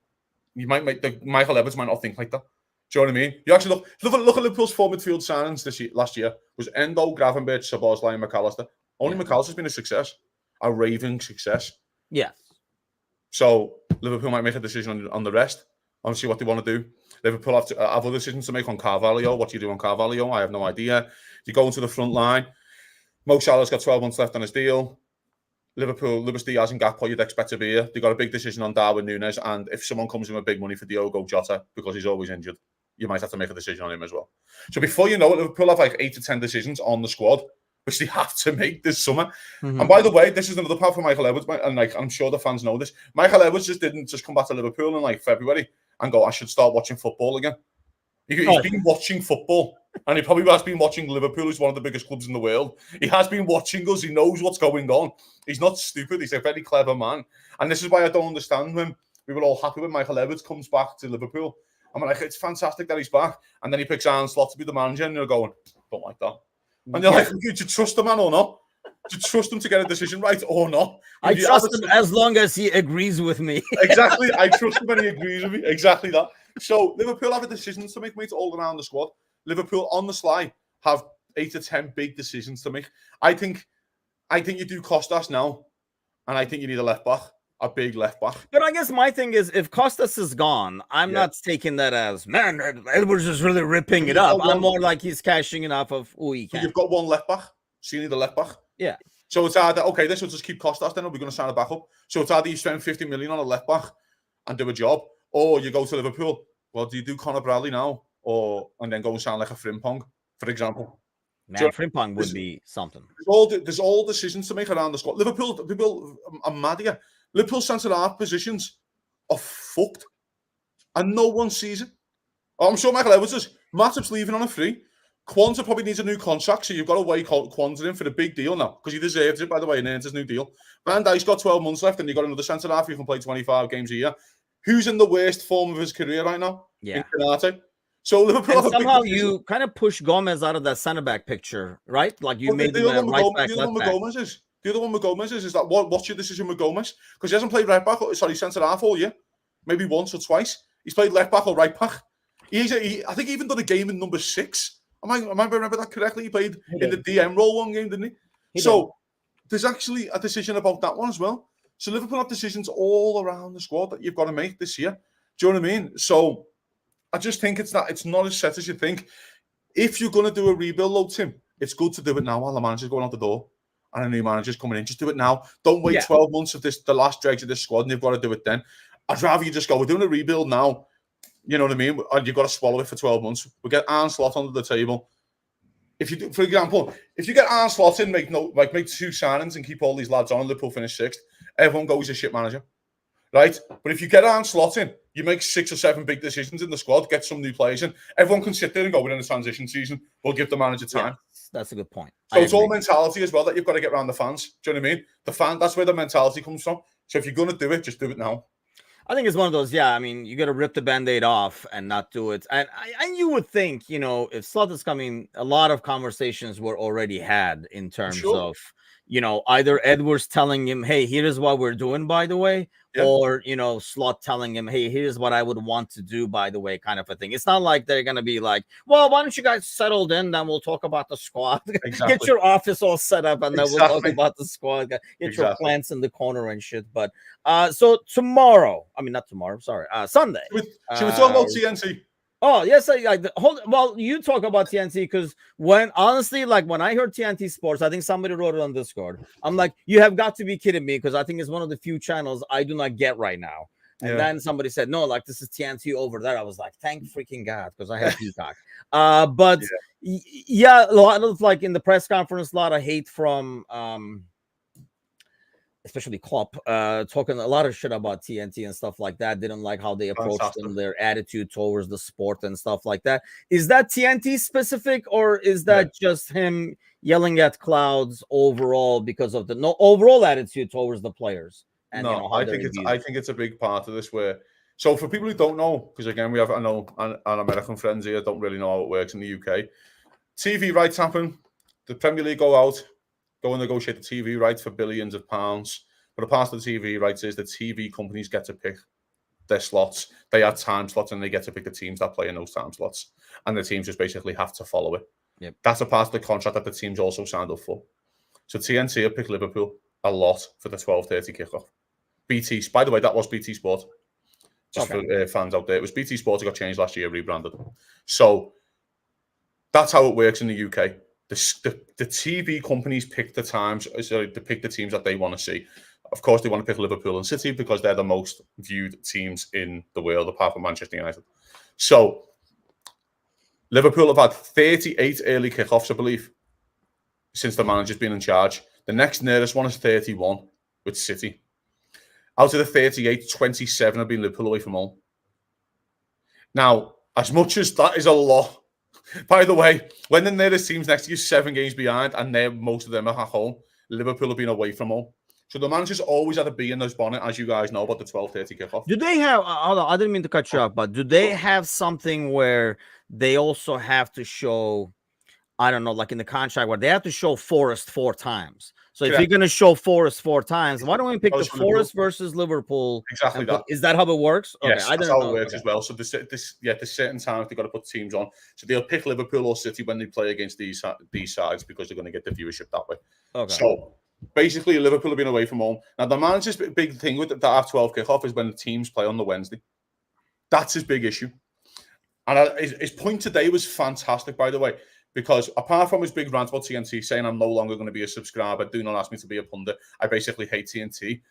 you might make Michael Edwards might not think like that. Do you know what I mean? You actually look at Liverpool's 4 midfield signings last year. Was Endo, Gravenberch, Szoboszlai, and McAllister. Only McAllister's been a success. A raving success. Yeah. So Liverpool might make a decision on the rest. I want to see what they want to do. Liverpool have other decisions to make on Carvalho. What do you do on Carvalho? I have no idea. You go into the front line. Mo Salah's got 12 months left on his deal. Liverpool, Luis Diaz and Gakpo, you'd expect to be here. They got a big decision on Darwin Núñez, and if someone comes in with big money for Diogo Jota because he's always injured, you might have to make a decision on him as well. So before you know it, Liverpool have 8 to 10 decisions on the squad, which they have to make this summer. Mm-hmm. And by the way, this is another part for Michael Edwards, and I'm sure the fans know this. Michael Edwards didn't come back to Liverpool in February and go, I should start watching football again. He's been watching football, and he probably has been watching Liverpool, who's one of the biggest clubs in the world. He has been watching us. He knows what's going on. He's not stupid. He's a very clever man. And this is why I don't understand when we were all happy when Michael Edwards comes back to Liverpool. I'm like, it's fantastic that he's back. And then he picks Arne Slot to be the manager, and you're going, don't like that. And you're like, do you trust the man or not? Do you trust him to get a decision right or not? I trust him as long as he agrees with me. Exactly. I trust him when he agrees with me. Exactly that. So Liverpool have a decision to make, mates, all around the squad. Liverpool on the sly have 8 to 10 big decisions to make. I think you do Kostas now, and I think you need a left back, a big left back. But I guess my thing is, if Kostas is gone, I'm not taking that as, man, Edwards is really ripping it up. I'm more like he's cashing it off of who he can. You've got one left back, so you need a left back. Yeah. So it's either, okay, this will just keep Kostas then, or we're going to sign a backup. So it's either you spend 50 million on a left back and do a job, or you go to Liverpool. Well, do you do Conor Bradley now, and then go and sound like a Frimpong, for example? Man, Frimpong would be something. There's all decisions to make around the squad. Liverpool, people are mad here. Liverpool centre-half positions are fucked, and no one sees it. I'm sure Michael Edwards is. Matip's leaving on a free. Kwanzaa probably needs a new contract, so you've got to weigh Kwanzaa in for the big deal now, because he deserves it, by the way, and earns his new deal. Van Dijk's got 12 months left, and you've got another centre-half who can play 25 games a year. Who's in the worst form of his career right now? Yeah. So Liverpool and somehow you kind of push Gomez out of that centre-back picture, right? Like you made him a right-back, left-back. The other one with Gomez is that what's your decision with Gomez? Because he hasn't played right-back, centre-half all year. Maybe once or twice. He's played left-back or right-back. I think he even done a game in number 6. Am I remember that correctly? He played in the DM role one game, didn't he? There's actually a decision about that one as well. So Liverpool have decisions all around the squad that you've got to make this year. Do you know what I mean? So I just think it's not as set as you think. If you're going to do a rebuild, though, Tim, it's good to do it now while the manager's going out the door and a new manager's coming in. Just do it now. Don't wait 12 months of the last dregs of this squad, and you've got to do it then. I'd rather you just go, we're doing a rebuild now. You know what I mean? And you've got to swallow it for 12 months. We'll get Arne Slot under the table. If you do, for example, if you get Arne Slot in, make 2 signings and keep all these lads on, and Liverpool finish 6th, everyone goes as shit manager. Right? But if you get Arne Slot in, you make 6 or 7 big decisions in the squad, get some new players in, everyone can sit there and go, we're in a transition season. We'll give the manager time. Yeah, that's a good point. So it's all mentality as well that you've got to get around the fans. Do you know what I mean? That's where the mentality comes from. So if you're going to do it, just do it now. I think it's one of those, I mean, you got to rip the Band-Aid off and not do it. And you would think, if Slot is coming, a lot of conversations were already had in terms of, either Edwards telling him, hey, here's what we're doing, by the way, or, Slot telling him, hey, here's what I would want to do, by the way, kind of a thing. It's not like they're going to be like, well, why don't you guys settled in, then we'll talk about the squad. Exactly. Get your office all set up, and then we'll talk about the squad. Get your plants in the corner and shit. But so tomorrow, not tomorrow, sorry, Sunday. Should we talk about TNT? Oh, yes. Well, you talk about TNT because when I heard TNT Sports, I think somebody wrote it on Discord. I'm like, you have got to be kidding me, because I think it's one of the few channels I do not get right now. And then somebody said, no, this is TNT over there. I was like, thank freaking God, because I have Peacock. But a lot of, in the press conference, a lot of hate from especially Klopp, talking a lot of shit about TNT and stuff like that. Didn't like how they approached them, their attitude towards the sport and stuff like that. Is that TNT specific, or is that just him yelling at clouds overall because of the overall attitude towards the players? And, I think it's a big part of this. So for people who don't know, because again, I know an American friends here don't really know how it works in the UK. TV rights happen. The Premier League go and negotiate the TV rights for billions of pounds. But a part of the TV rights is the TV companies get to pick their slots. They have time slots, and they get to pick the teams that play in those time slots. And the teams just basically have to follow it. Yep. That's a part of the contract that the teams also signed up for. So TNT have picked Liverpool a lot for the 12:30 kickoff. BT, by the way, that was BT Sport. Just for fans out there. It was BT Sport who got changed last year, rebranded. So that's how it works in the UK. The TV companies pick the times, they pick the teams that they want to see. Of course, they want to pick Liverpool and City because they're the most viewed teams in the world, apart from Manchester United. So Liverpool have had 38 early kickoffs, I believe, since the manager's been in charge. The next nearest one is 31 with City. Out of the 38, 27 have been Liverpool away from home. Now, as much as that is a lot, by the way, when the nearest team's next to you 7 games behind, and most of them are at home, Liverpool have been away from home. So the manager's always had to be in those bonnet, as you guys know, about the 12:30 kickoff. Do they have, I didn't mean to cut you off, but do they have something where they also have to show, I don't know, like in the contract, where they have to show Forest 4 times? So if you're going to show Forest 4 times, why don't we pick the Forest versus Liverpool? Exactly that. Is that how it works? Okay, yes, that's how it works as well. So there's certain times they've got to put teams on. So they'll pick Liverpool or City when they play against these sides because they're going to get the viewership that way. Okay. So basically, Liverpool have been away from home. Now, the manager's big thing with that half-12 kickoff is when the teams play on the Wednesday. That's his big issue. And his point today was fantastic, by the way, because apart from his big rant about TNT saying I'm no longer going to be a subscriber, do not ask me to be a pundit, I basically hate TNT.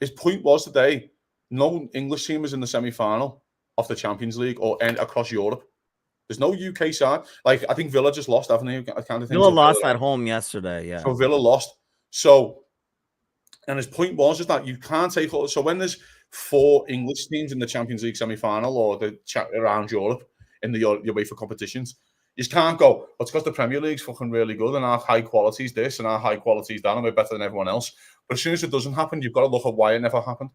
His point was today, no English team is in the semi-final of the Champions League or across Europe. There's no UK side. I think Villa just lost, haven't they? Villa lost at home yesterday, yeah. So Villa lost. So, and his point was is that you can't take all. So when there's 4 English teams in the Champions League semi-final or around Europe in the UEFA competitions, you just can't go, well, it's because the Premier League's fucking really good and our high quality is this and our high quality is that and we're better than everyone else. But as soon as it doesn't happen, you've got to look at why it never happened.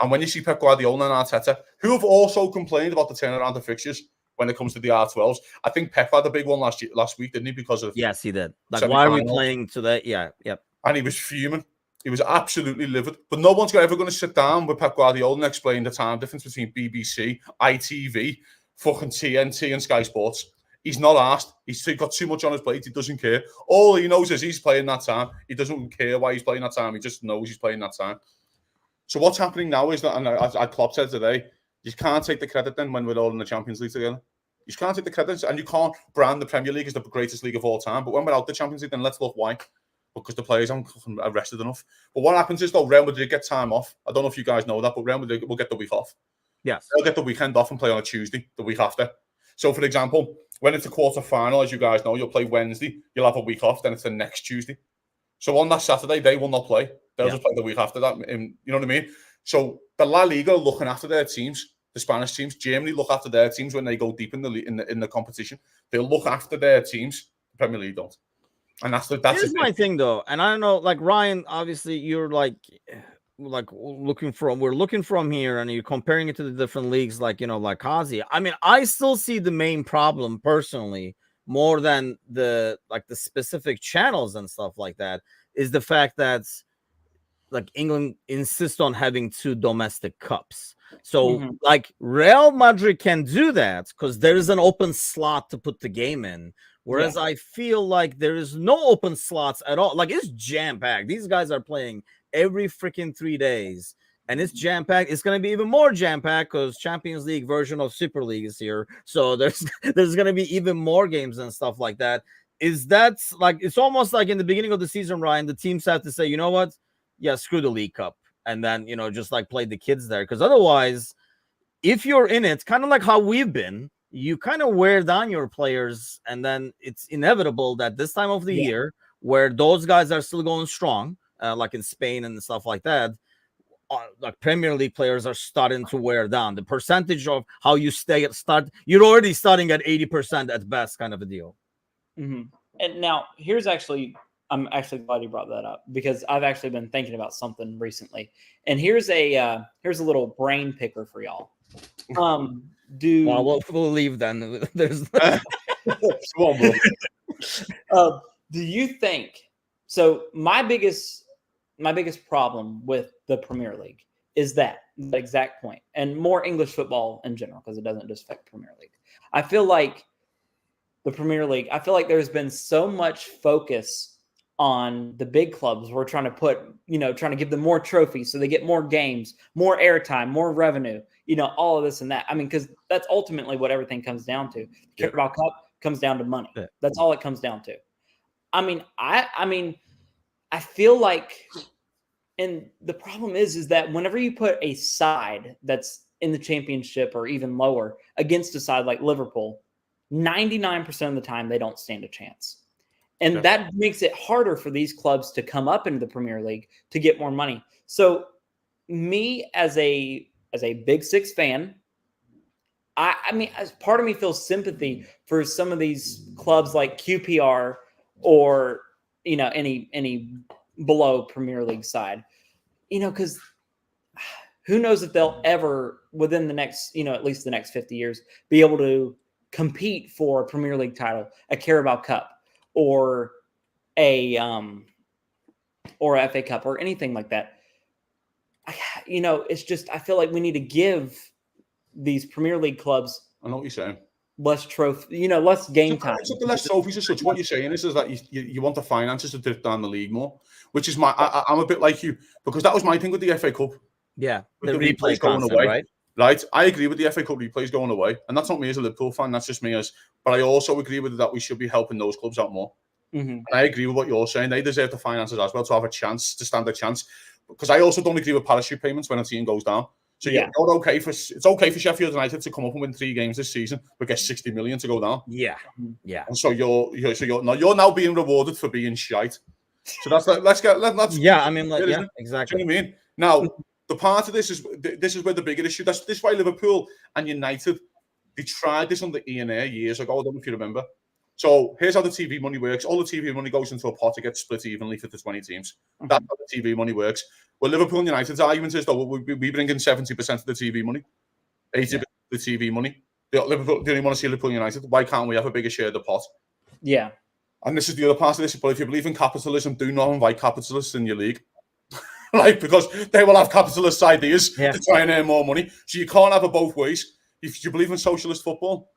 And when you see Pep Guardiola and Arteta, who have also complained about the turnaround of fixtures when it comes to the R12s, I think Pep had a big one last week, didn't he? Because of yes, he did. Why are we playing today? Yeah, yep. And he was fuming. He was absolutely livid. But no one's ever going to sit down with Pep Guardiola and explain the time difference between BBC, ITV, fucking TNT and Sky Sports. He's not asked. He's got too much on his plate. He doesn't care. All he knows is he's playing that time. He doesn't care why he's playing that time. He just knows he's playing that time. So what's happening now is that, and as Klopp said today, you can't take the credit then when we're all in the Champions League together. You can't take the credit, and you can't brand the Premier League as the greatest league of all time. But when we're out the Champions League, then let's look why. Because the players aren't rested enough. But what happens is, though, Real Madrid get time off. I don't know if you guys know that, but Real Madrid will get the week off. Yes. They'll get the weekend off and play on a Tuesday, the week after. So, for example, when it's a quarter-final, as you guys know, you'll play Wednesday. You'll have a week off, then it's the next Tuesday. So on that Saturday, they will not play. They'll just play the week after that. You know what I mean? So the La Liga are looking after their teams, the Spanish teams. Germany look after their teams when they go deep in the competition. They'll look after their teams. The Premier League don't. And that's Here's my thing, though. And I don't know, like, Ryan, obviously, you're like looking from here, and you're comparing it to the different leagues, like, you know, like Kazi. I mean, I still see the main problem personally, more than the specific channels and stuff like that, is the fact that like England insists on having 2 domestic cups. So like Real Madrid can do that because there is an open slot to put the game in. Whereas I feel like there is no open slots at all. Like, it's jam-packed. These guys are playing every freaking 3 days, and it's jam-packed. It's going to be even more jam-packed because Champions League version of Super League is here. So there's going to be even more games and stuff like that. That's like, it's almost like in the beginning of the season, Ryan, the teams have to say, you know what? Yeah, screw the League Cup. And then, you know, just like play the kids there. Because otherwise, if you're in it, kind of like how we've been, you kind of wear down your players, and then it's inevitable that this time of the year, where those guys are still going strong, like in Spain and stuff like that, like Premier League players are starting to wear down. The percentage of how you you're already starting at 80% at best, kind of a deal. And now I'm actually glad you brought that up, because I've actually been thinking about something recently, and here's a little brain picker for y'all. We'll leave then. There's do you think so? My biggest problem with the Premier League is that exact point, and more English football in general, because it doesn't just affect Premier League. I feel like the Premier League, there's been so much focus on the big clubs. We're trying to give them more trophies so they get more games, more airtime, more revenue, all of this and that. I mean, because that's ultimately what everything comes down to. The Carabao Cup comes down to money. That's all it comes down to. I mean, I feel like, and the problem is that whenever you put a side that's in the championship or even lower against a side like Liverpool, 99% of the time they don't stand a chance. And that makes it harder for these clubs to come up into the Premier League to get more money. So me as a Big Six fan, I mean, as part of me feels sympathy for some of these clubs like QPR or, any below Premier League side, because who knows if they'll ever, within the next, at least the next 50 years, be able to compete for a Premier League title, a Carabao Cup, or a FA Cup, or anything like that. It's just, I feel like we need to give these Premier League clubs, I know what you're saying, less trophy, less game time. It's not the less trophies as such. What you're saying is that you want the finances to drift down the league more, which is I'm a bit like you, because that was my thing with the FA Cup. Yeah, the replays going away. Right, I agree with the FA Cup replays going away, and that's not me as a Liverpool fan. That's just me but I also agree with that we should be helping those clubs out more. And I agree with what you're saying. They deserve the finances as well to have a chance, to stand a chance. Because I also don't agree with parachute payments when a team goes down. So it's okay for Sheffield United to come up and win 3 games this season, but get 60 million to go down. Yeah. And so you're now being rewarded for being shite. So that's like let's yeah. I mean, exactly. Do you know what I mean? Now, the part of this is where the bigger issue. This is why Liverpool and United, they tried this under Ian Ayre years ago. I don't know if you remember. So here's how the TV money works. All the TV money goes into a pot to get split evenly for the 20 teams. That's how the TV money works. Well, Liverpool and United's argument is, though, we bring in 70% of the TV money, 80% of the TV money. They only want to see Liverpool and United. Why can't we have a bigger share of the pot? Yeah. And this is the other part of this. But if you believe in capitalism, do not invite capitalists in your league. Because they will have capitalist ideas to try and earn more money. So you can't have it both ways. If you believe in socialist football,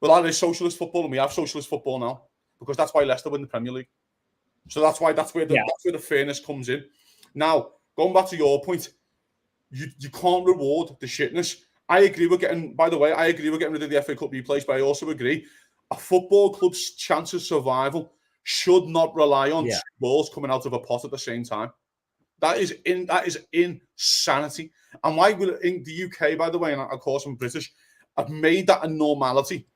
Well, that is socialist football, and we have socialist football now because that's why Leicester win the Premier League. So that's where the fairness comes in. Now, going back to your point, you can't reward the shitness. I agree with getting rid of the FA Cup replays, but I also agree a football club's chance of survival should not rely on two balls coming out of a pot at the same time. That is insanity. And why will in the UK, by the way, and of course I'm British, I've made that a normality.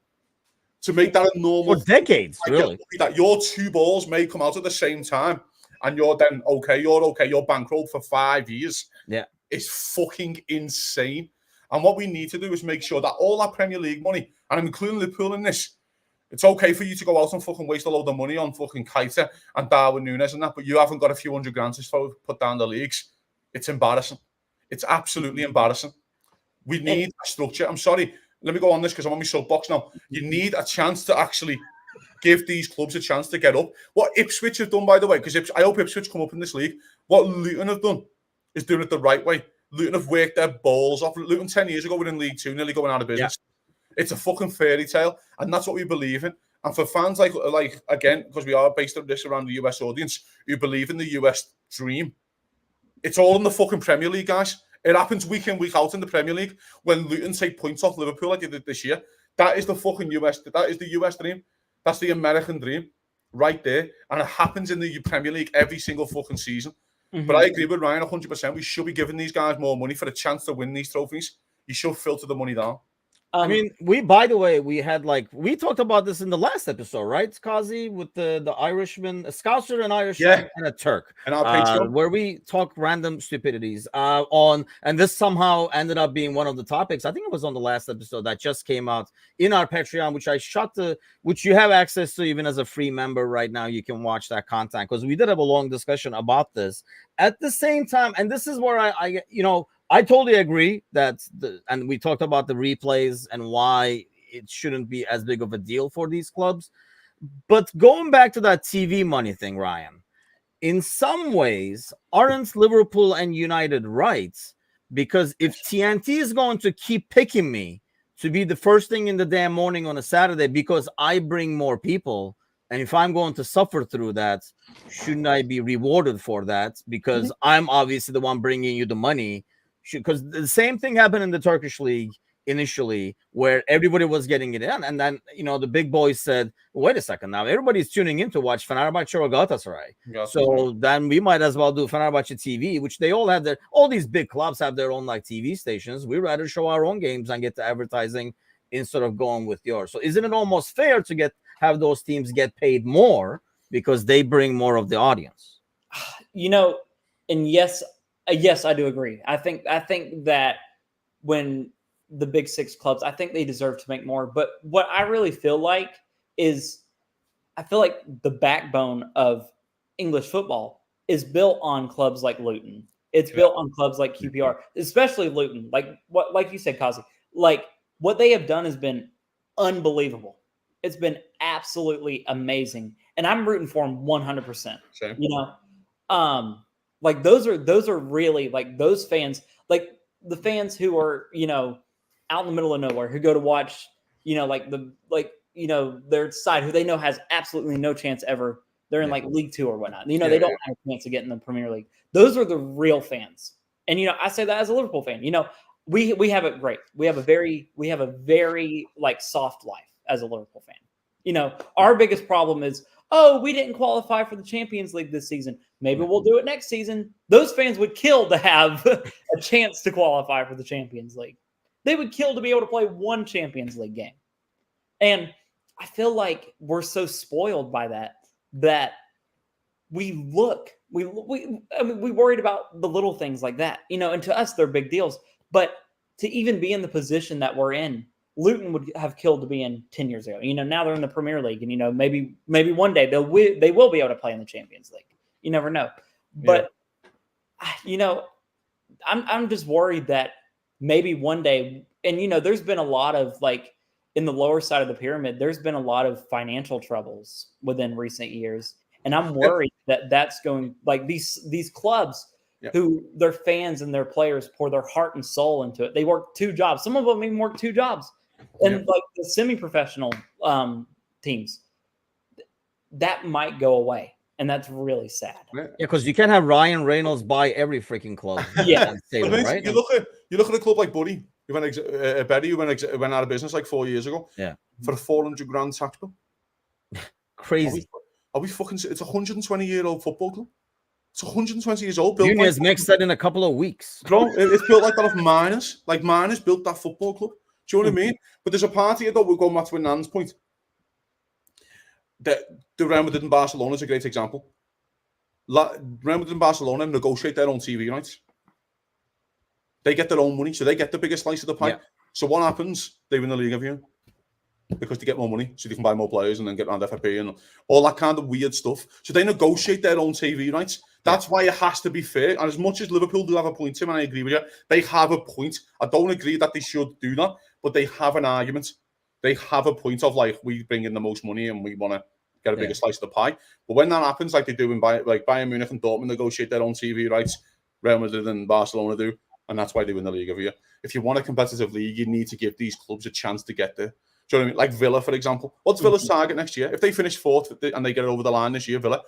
To make that a normal for decades, really. That your two balls may come out at the same time, and you're okay, you're bankrolled for 5 years. Yeah, it's fucking insane. And what we need to do is make sure that all that Premier League money, and I'm including Liverpool in this, it's okay for you to go out and fucking waste a load of money on fucking Keita and Darwin Núñez and that, but you haven't got a few $100,000 to put down the leagues. It's embarrassing. It's absolutely embarrassing. We need a structure. I'm sorry. Let me go on this because I'm on my soapbox now. You need a chance to actually give these clubs a chance to get up. What Ipswich have done, by the way, because I hope Ipswich come up in this league, what Luton have done is doing it the right way. Luton have worked their balls off. Luton 10 years ago were in League Two, nearly going out of business. Yeah. It's a fucking fairy tale, and that's what we believe in. And for fans like again, because we are based on this around the US audience, who believe in the US dream, it's all in the fucking Premier League, guys. It happens week in, week out in the Premier League. When Luton take points off Liverpool like they did this year, that is the fucking US. That is the US dream. That's the American dream right there. And it happens in the Premier League every single fucking season. Mm-hmm. But I agree with Ryan 100%. We should be giving these guys more money for a chance to win these trophies. You should filter the money down. I mean, we had we talked about this in the last episode, right, Kazi, with the Irishman, a Scouser, an Irishman, and a Turk, and where we talk random stupidities and this somehow ended up being one of the topics. I think it was on the last episode that just came out in our Patreon, which you have access to even as a free member right now. You can watch that content because we did have a long discussion about this. At the same time, and this is where I totally agree and we talked about the replays and why it shouldn't be as big of a deal for these clubs. But going back to that TV money thing, Ryan, in some ways, aren't Liverpool and United right? Because if TNT is going to keep picking me to be the first thing in the damn morning on a Saturday because I bring more people, and if I'm going to suffer through that, shouldn't I be rewarded for that? Because I'm obviously the one bringing you the money. Because the same thing happened in the Turkish league initially, where everybody was getting it in, and then the big boys said, "Wait a second, now everybody's tuning in to watch Fenerbahce or Galatasaray, so then we might as well do Fenerbahce TV," which they all these big clubs have their own TV stations. We'd rather show our own games and get the advertising instead of going with yours. So isn't it almost fair to have those teams get paid more because they bring more of the audience? And yes, I do agree. I think that when the big six clubs, I think they deserve to make more. But what I really feel like is the backbone of English football is built on clubs like Luton. It's built on clubs like QPR, especially Luton. Like you said, Kazi, what they have done has been unbelievable. It's been absolutely amazing. And I'm rooting for them 100%. Same. Those are really those fans, the fans who are, out in the middle of nowhere, who go to watch, their side who they know has absolutely no chance ever. They're in League Two or whatnot. They don't have a chance to get in the Premier League. Those are the real fans. And, I say that as a Liverpool fan, we have it great. We have a very soft life as a Liverpool fan. Our biggest problem is, we didn't qualify for the Champions League this season. Maybe we'll do it next season. Those fans would kill to have a chance to qualify for the Champions League. They would kill to be able to play one Champions League game. And I feel like we're so spoiled by that we worried about the little things like that, and to us, they're big deals. But to even be in the position that we're in, Luton would have killed to be in 10 years ago. Now they're in the Premier League, and maybe one day they will be able to play in the Champions League. You never know. But I'm just worried that maybe one day, and there's been a lot of in the lower side of the pyramid, there's been a lot of financial troubles within recent years, and I'm worried that that's going these clubs who their fans and their players pour their heart and soul into it. They work 2 jobs. Some of them even work 2 jobs. And like the semi-professional teams, that might go away. And that's really sad. Yeah, because you can't have Ryan Reynolds buy every freaking club. Yeah. Right? You look at a club like Buddy, who went out of business like 4 years ago. Yeah. For a 400 grand tax bill. Crazy. Are we fucking? It's a 120-year-old football club. It's 120 years old. Nunez makes that in a couple of weeks. Bro, it's built like that of miners. Like miners built that football club. Do you know what I mean? But there's a part here, though, we're going back to Nan's point. The Real Madrid and Barcelona is a great example. Real Madrid and Barcelona negotiate their own TV rights. They get their own money, so they get the biggest slice of the pie. Yeah. So what happens? They win the league every year because they get more money, so they can buy more players and then get around FFP and all that kind of weird stuff. So they negotiate their own TV rights. That's why it has to be fair. And as much as Liverpool do have a point, Tim, and I agree with you, they have a point. I don't agree that they should do that, but they have an argument. They have a point of like, we bring in the most money and we want to get a bigger slice of the pie. But when that happens, like they do in Bayern Munich and Dortmund negotiate their own TV rights, Real Madrid and Barcelona do, and that's why they win the league every year. If you want a competitive league, you need to give these clubs a chance to get there. Do you know what I mean? Like Villa, for example. What's Villa's target next year? If they finish fourth and they get over the line this year, Villa,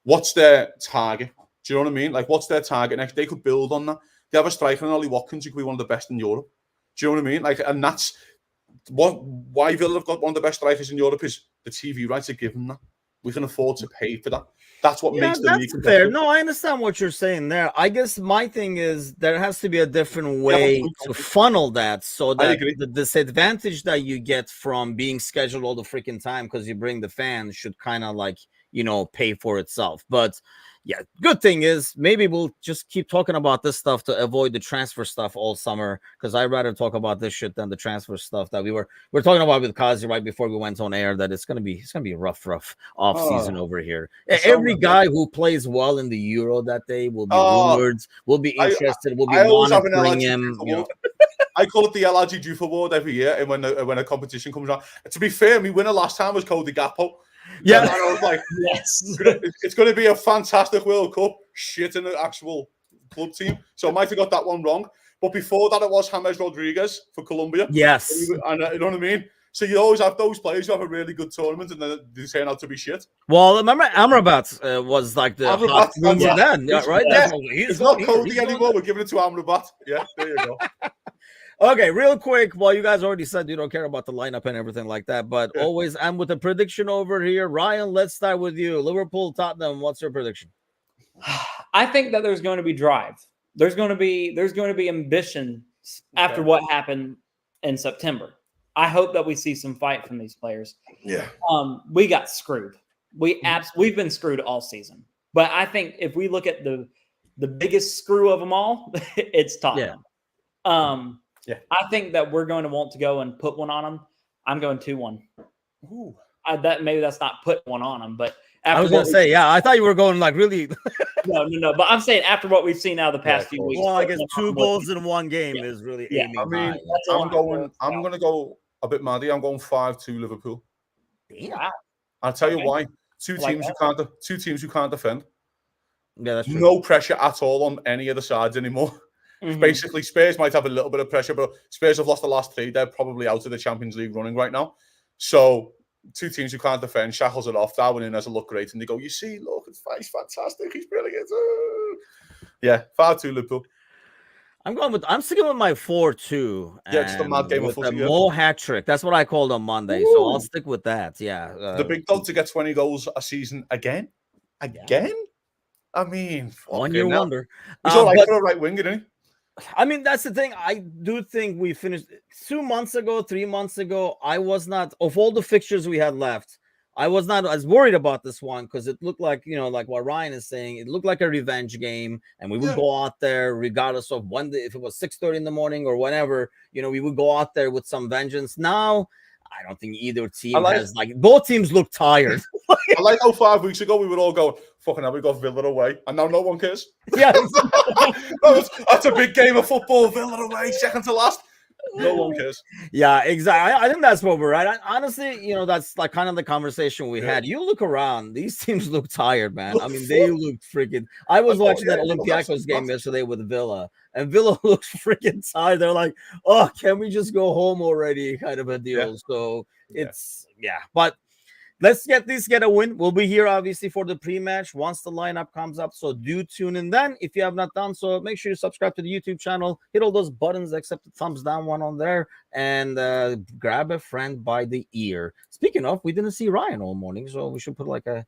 what's their target? Do you know what I mean? Like, what's their target next? They could build on that. They have a striker in Ollie Watkins who could be one of the best in Europe. Do you know what I mean? Like, and that's why Villa have got one of the best strikers in Europe is the TV rights are given that. We can afford to pay for that. That's what makes the league fair. No, I understand what you're saying there. I guess my thing is there has to be a different way to funnel that so that the disadvantage that you get from being scheduled all the freaking time because you bring the fans should kind of like, pay for itself. But yeah, good thing is maybe we'll just keep talking about this stuff to avoid the transfer stuff all summer because I'd rather talk about this shit than the transfer stuff that we're talking about with Kazi right before we went on air. That it's gonna be a rough off season over here. Every guy who plays well in the Euro that day will be rumored, will be interested, will be monitoring him. I call it the LRG Youth Award every year, and when a competition comes around. To be fair, my winner last time was Cody Gakpo. Yeah, and I was like, yes, it's going to be a fantastic World Cup. Shit in the actual club team. So I might have got that one wrong. But before that, it was James Rodriguez for Colombia. Yes. And you know what I mean? So you always have those players who have a really good tournament and then they turn out to be shit. Well, remember Amrabat was like the hot rumor then, right? Yeah. It's not Cody anymore. We're giving it to Amrabat. Yeah, there you go. Okay, real quick. Well, you guys already said you don't care about the lineup and everything like that, but always I'm with a prediction over here. Ryan, let's start with you. Liverpool, Tottenham. What's your prediction? I think that there's going to be drive. There's going to be ambition after what happened in September. I hope that we see some fight from these players. Yeah. We got screwed. We've been screwed all season. But I think if we look at the biggest screw of them all, it's Tottenham. Yeah. I think that we're going to want to go and put one on them. I'm going 2-1. Ooh. Maybe that's not put one on them, but I was going to say, I thought you were going like really. No. But I'm saying after what we've seen now the past few weeks. Well, I guess 2 goals in one game is really aiming high. I'm going to go a bit maddy. I'm going 5-2 Liverpool. Yeah. I'll tell you why. Two teams who can't defend. Yeah, that's true. No pressure at all on any of the sides anymore. Mm-hmm. Basically, Spurs might have a little bit of pressure, but Spurs have lost the last 3. They're probably out of the Champions League running right now. So, 2 teams who can't defend, shackles it off. Darwin Núñez will look great, and they go, you see, look, he's fantastic. He's brilliant. Yeah, 5-2 Liverpool. I'm sticking with my 4-2. Yeah, just a mad game of football. Mo hat trick. That's what I called on Monday. Ooh. So I'll stick with that. Yeah. The big dog to get 20 goals a season again? Again? I mean, on your wonder. He's all right for a right winger, isn't he? I mean, that's the thing. I do think we finished 3 months ago. I was not, of all the fixtures we had left, I was not as worried about this one because it looked like, like what Ryan is saying, it looked like a revenge game and we would go out there regardless of if it was 6:30 in the morning or whenever, we would go out there with some vengeance. Now, I don't think either team has both teams look tired. I like how 5 weeks ago we were all going, fucking hell, we got Villa away, and now no one cares. Yeah, that's a big game of football. Villa away, second to last. No one cares. Yeah, exactly. I think that's what we're at. Honestly, you know, that's like kind of the conversation we had. You look around; these teams look tired, man. I mean, they look freaking. I was watching that Olympiacos game yesterday with Villa, and Villa looks freaking tired. They're like, "Oh, can we just go home already?" Kind of a deal. So it's but. Let's get a win. We'll be here obviously for the pre-match once the lineup comes up. So do tune in then. If you have not done so, make sure you subscribe to the YouTube channel. Hit all those buttons except the thumbs down one on there, and grab a friend by the ear. Speaking of, we didn't see Ryan all morning, so we should put like a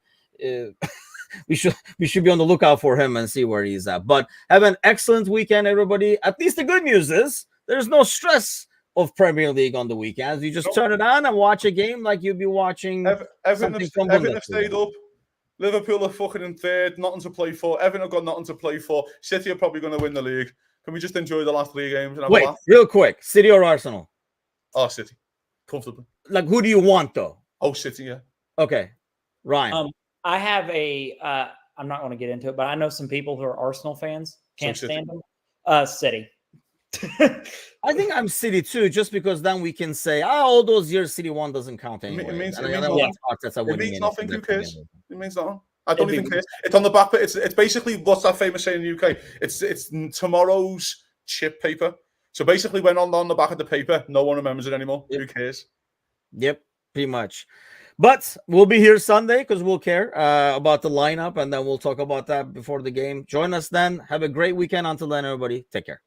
we should be on the lookout for him and see where he's at. But have an excellent weekend, everybody. At least the good news is there's no stress of Premier League on the weekends. You just turn it on and watch a game like you'd be watching. Everton have stayed up. Liverpool are fucking in third, nothing to play for. Everton have got nothing to play for. City are probably going to win the league. Can we just enjoy the last 3 games? And wait, real quick, City or Arsenal? Oh, City, comfortably. Like, who do you want though? Oh, City, yeah. Okay, Ryan. I have a. I'm not going to get into it, but I know some people who are Arsenal fans. Can't stand them. City. I think I'm City too, just because then we can say, all those years City 1 doesn't count anyway. It means nothing. Who cares? It means nothing. I don't even care. It's on the back, but it's basically what's that famous saying in the UK? It's tomorrow's chip paper. So basically, when on the back of the paper, no one remembers it anymore. Who cares? Yep, pretty much. But we'll be here Sunday because we'll care about the lineup, and then we'll talk about that before the game. Join us then. Have a great weekend. Until then, everybody, take care.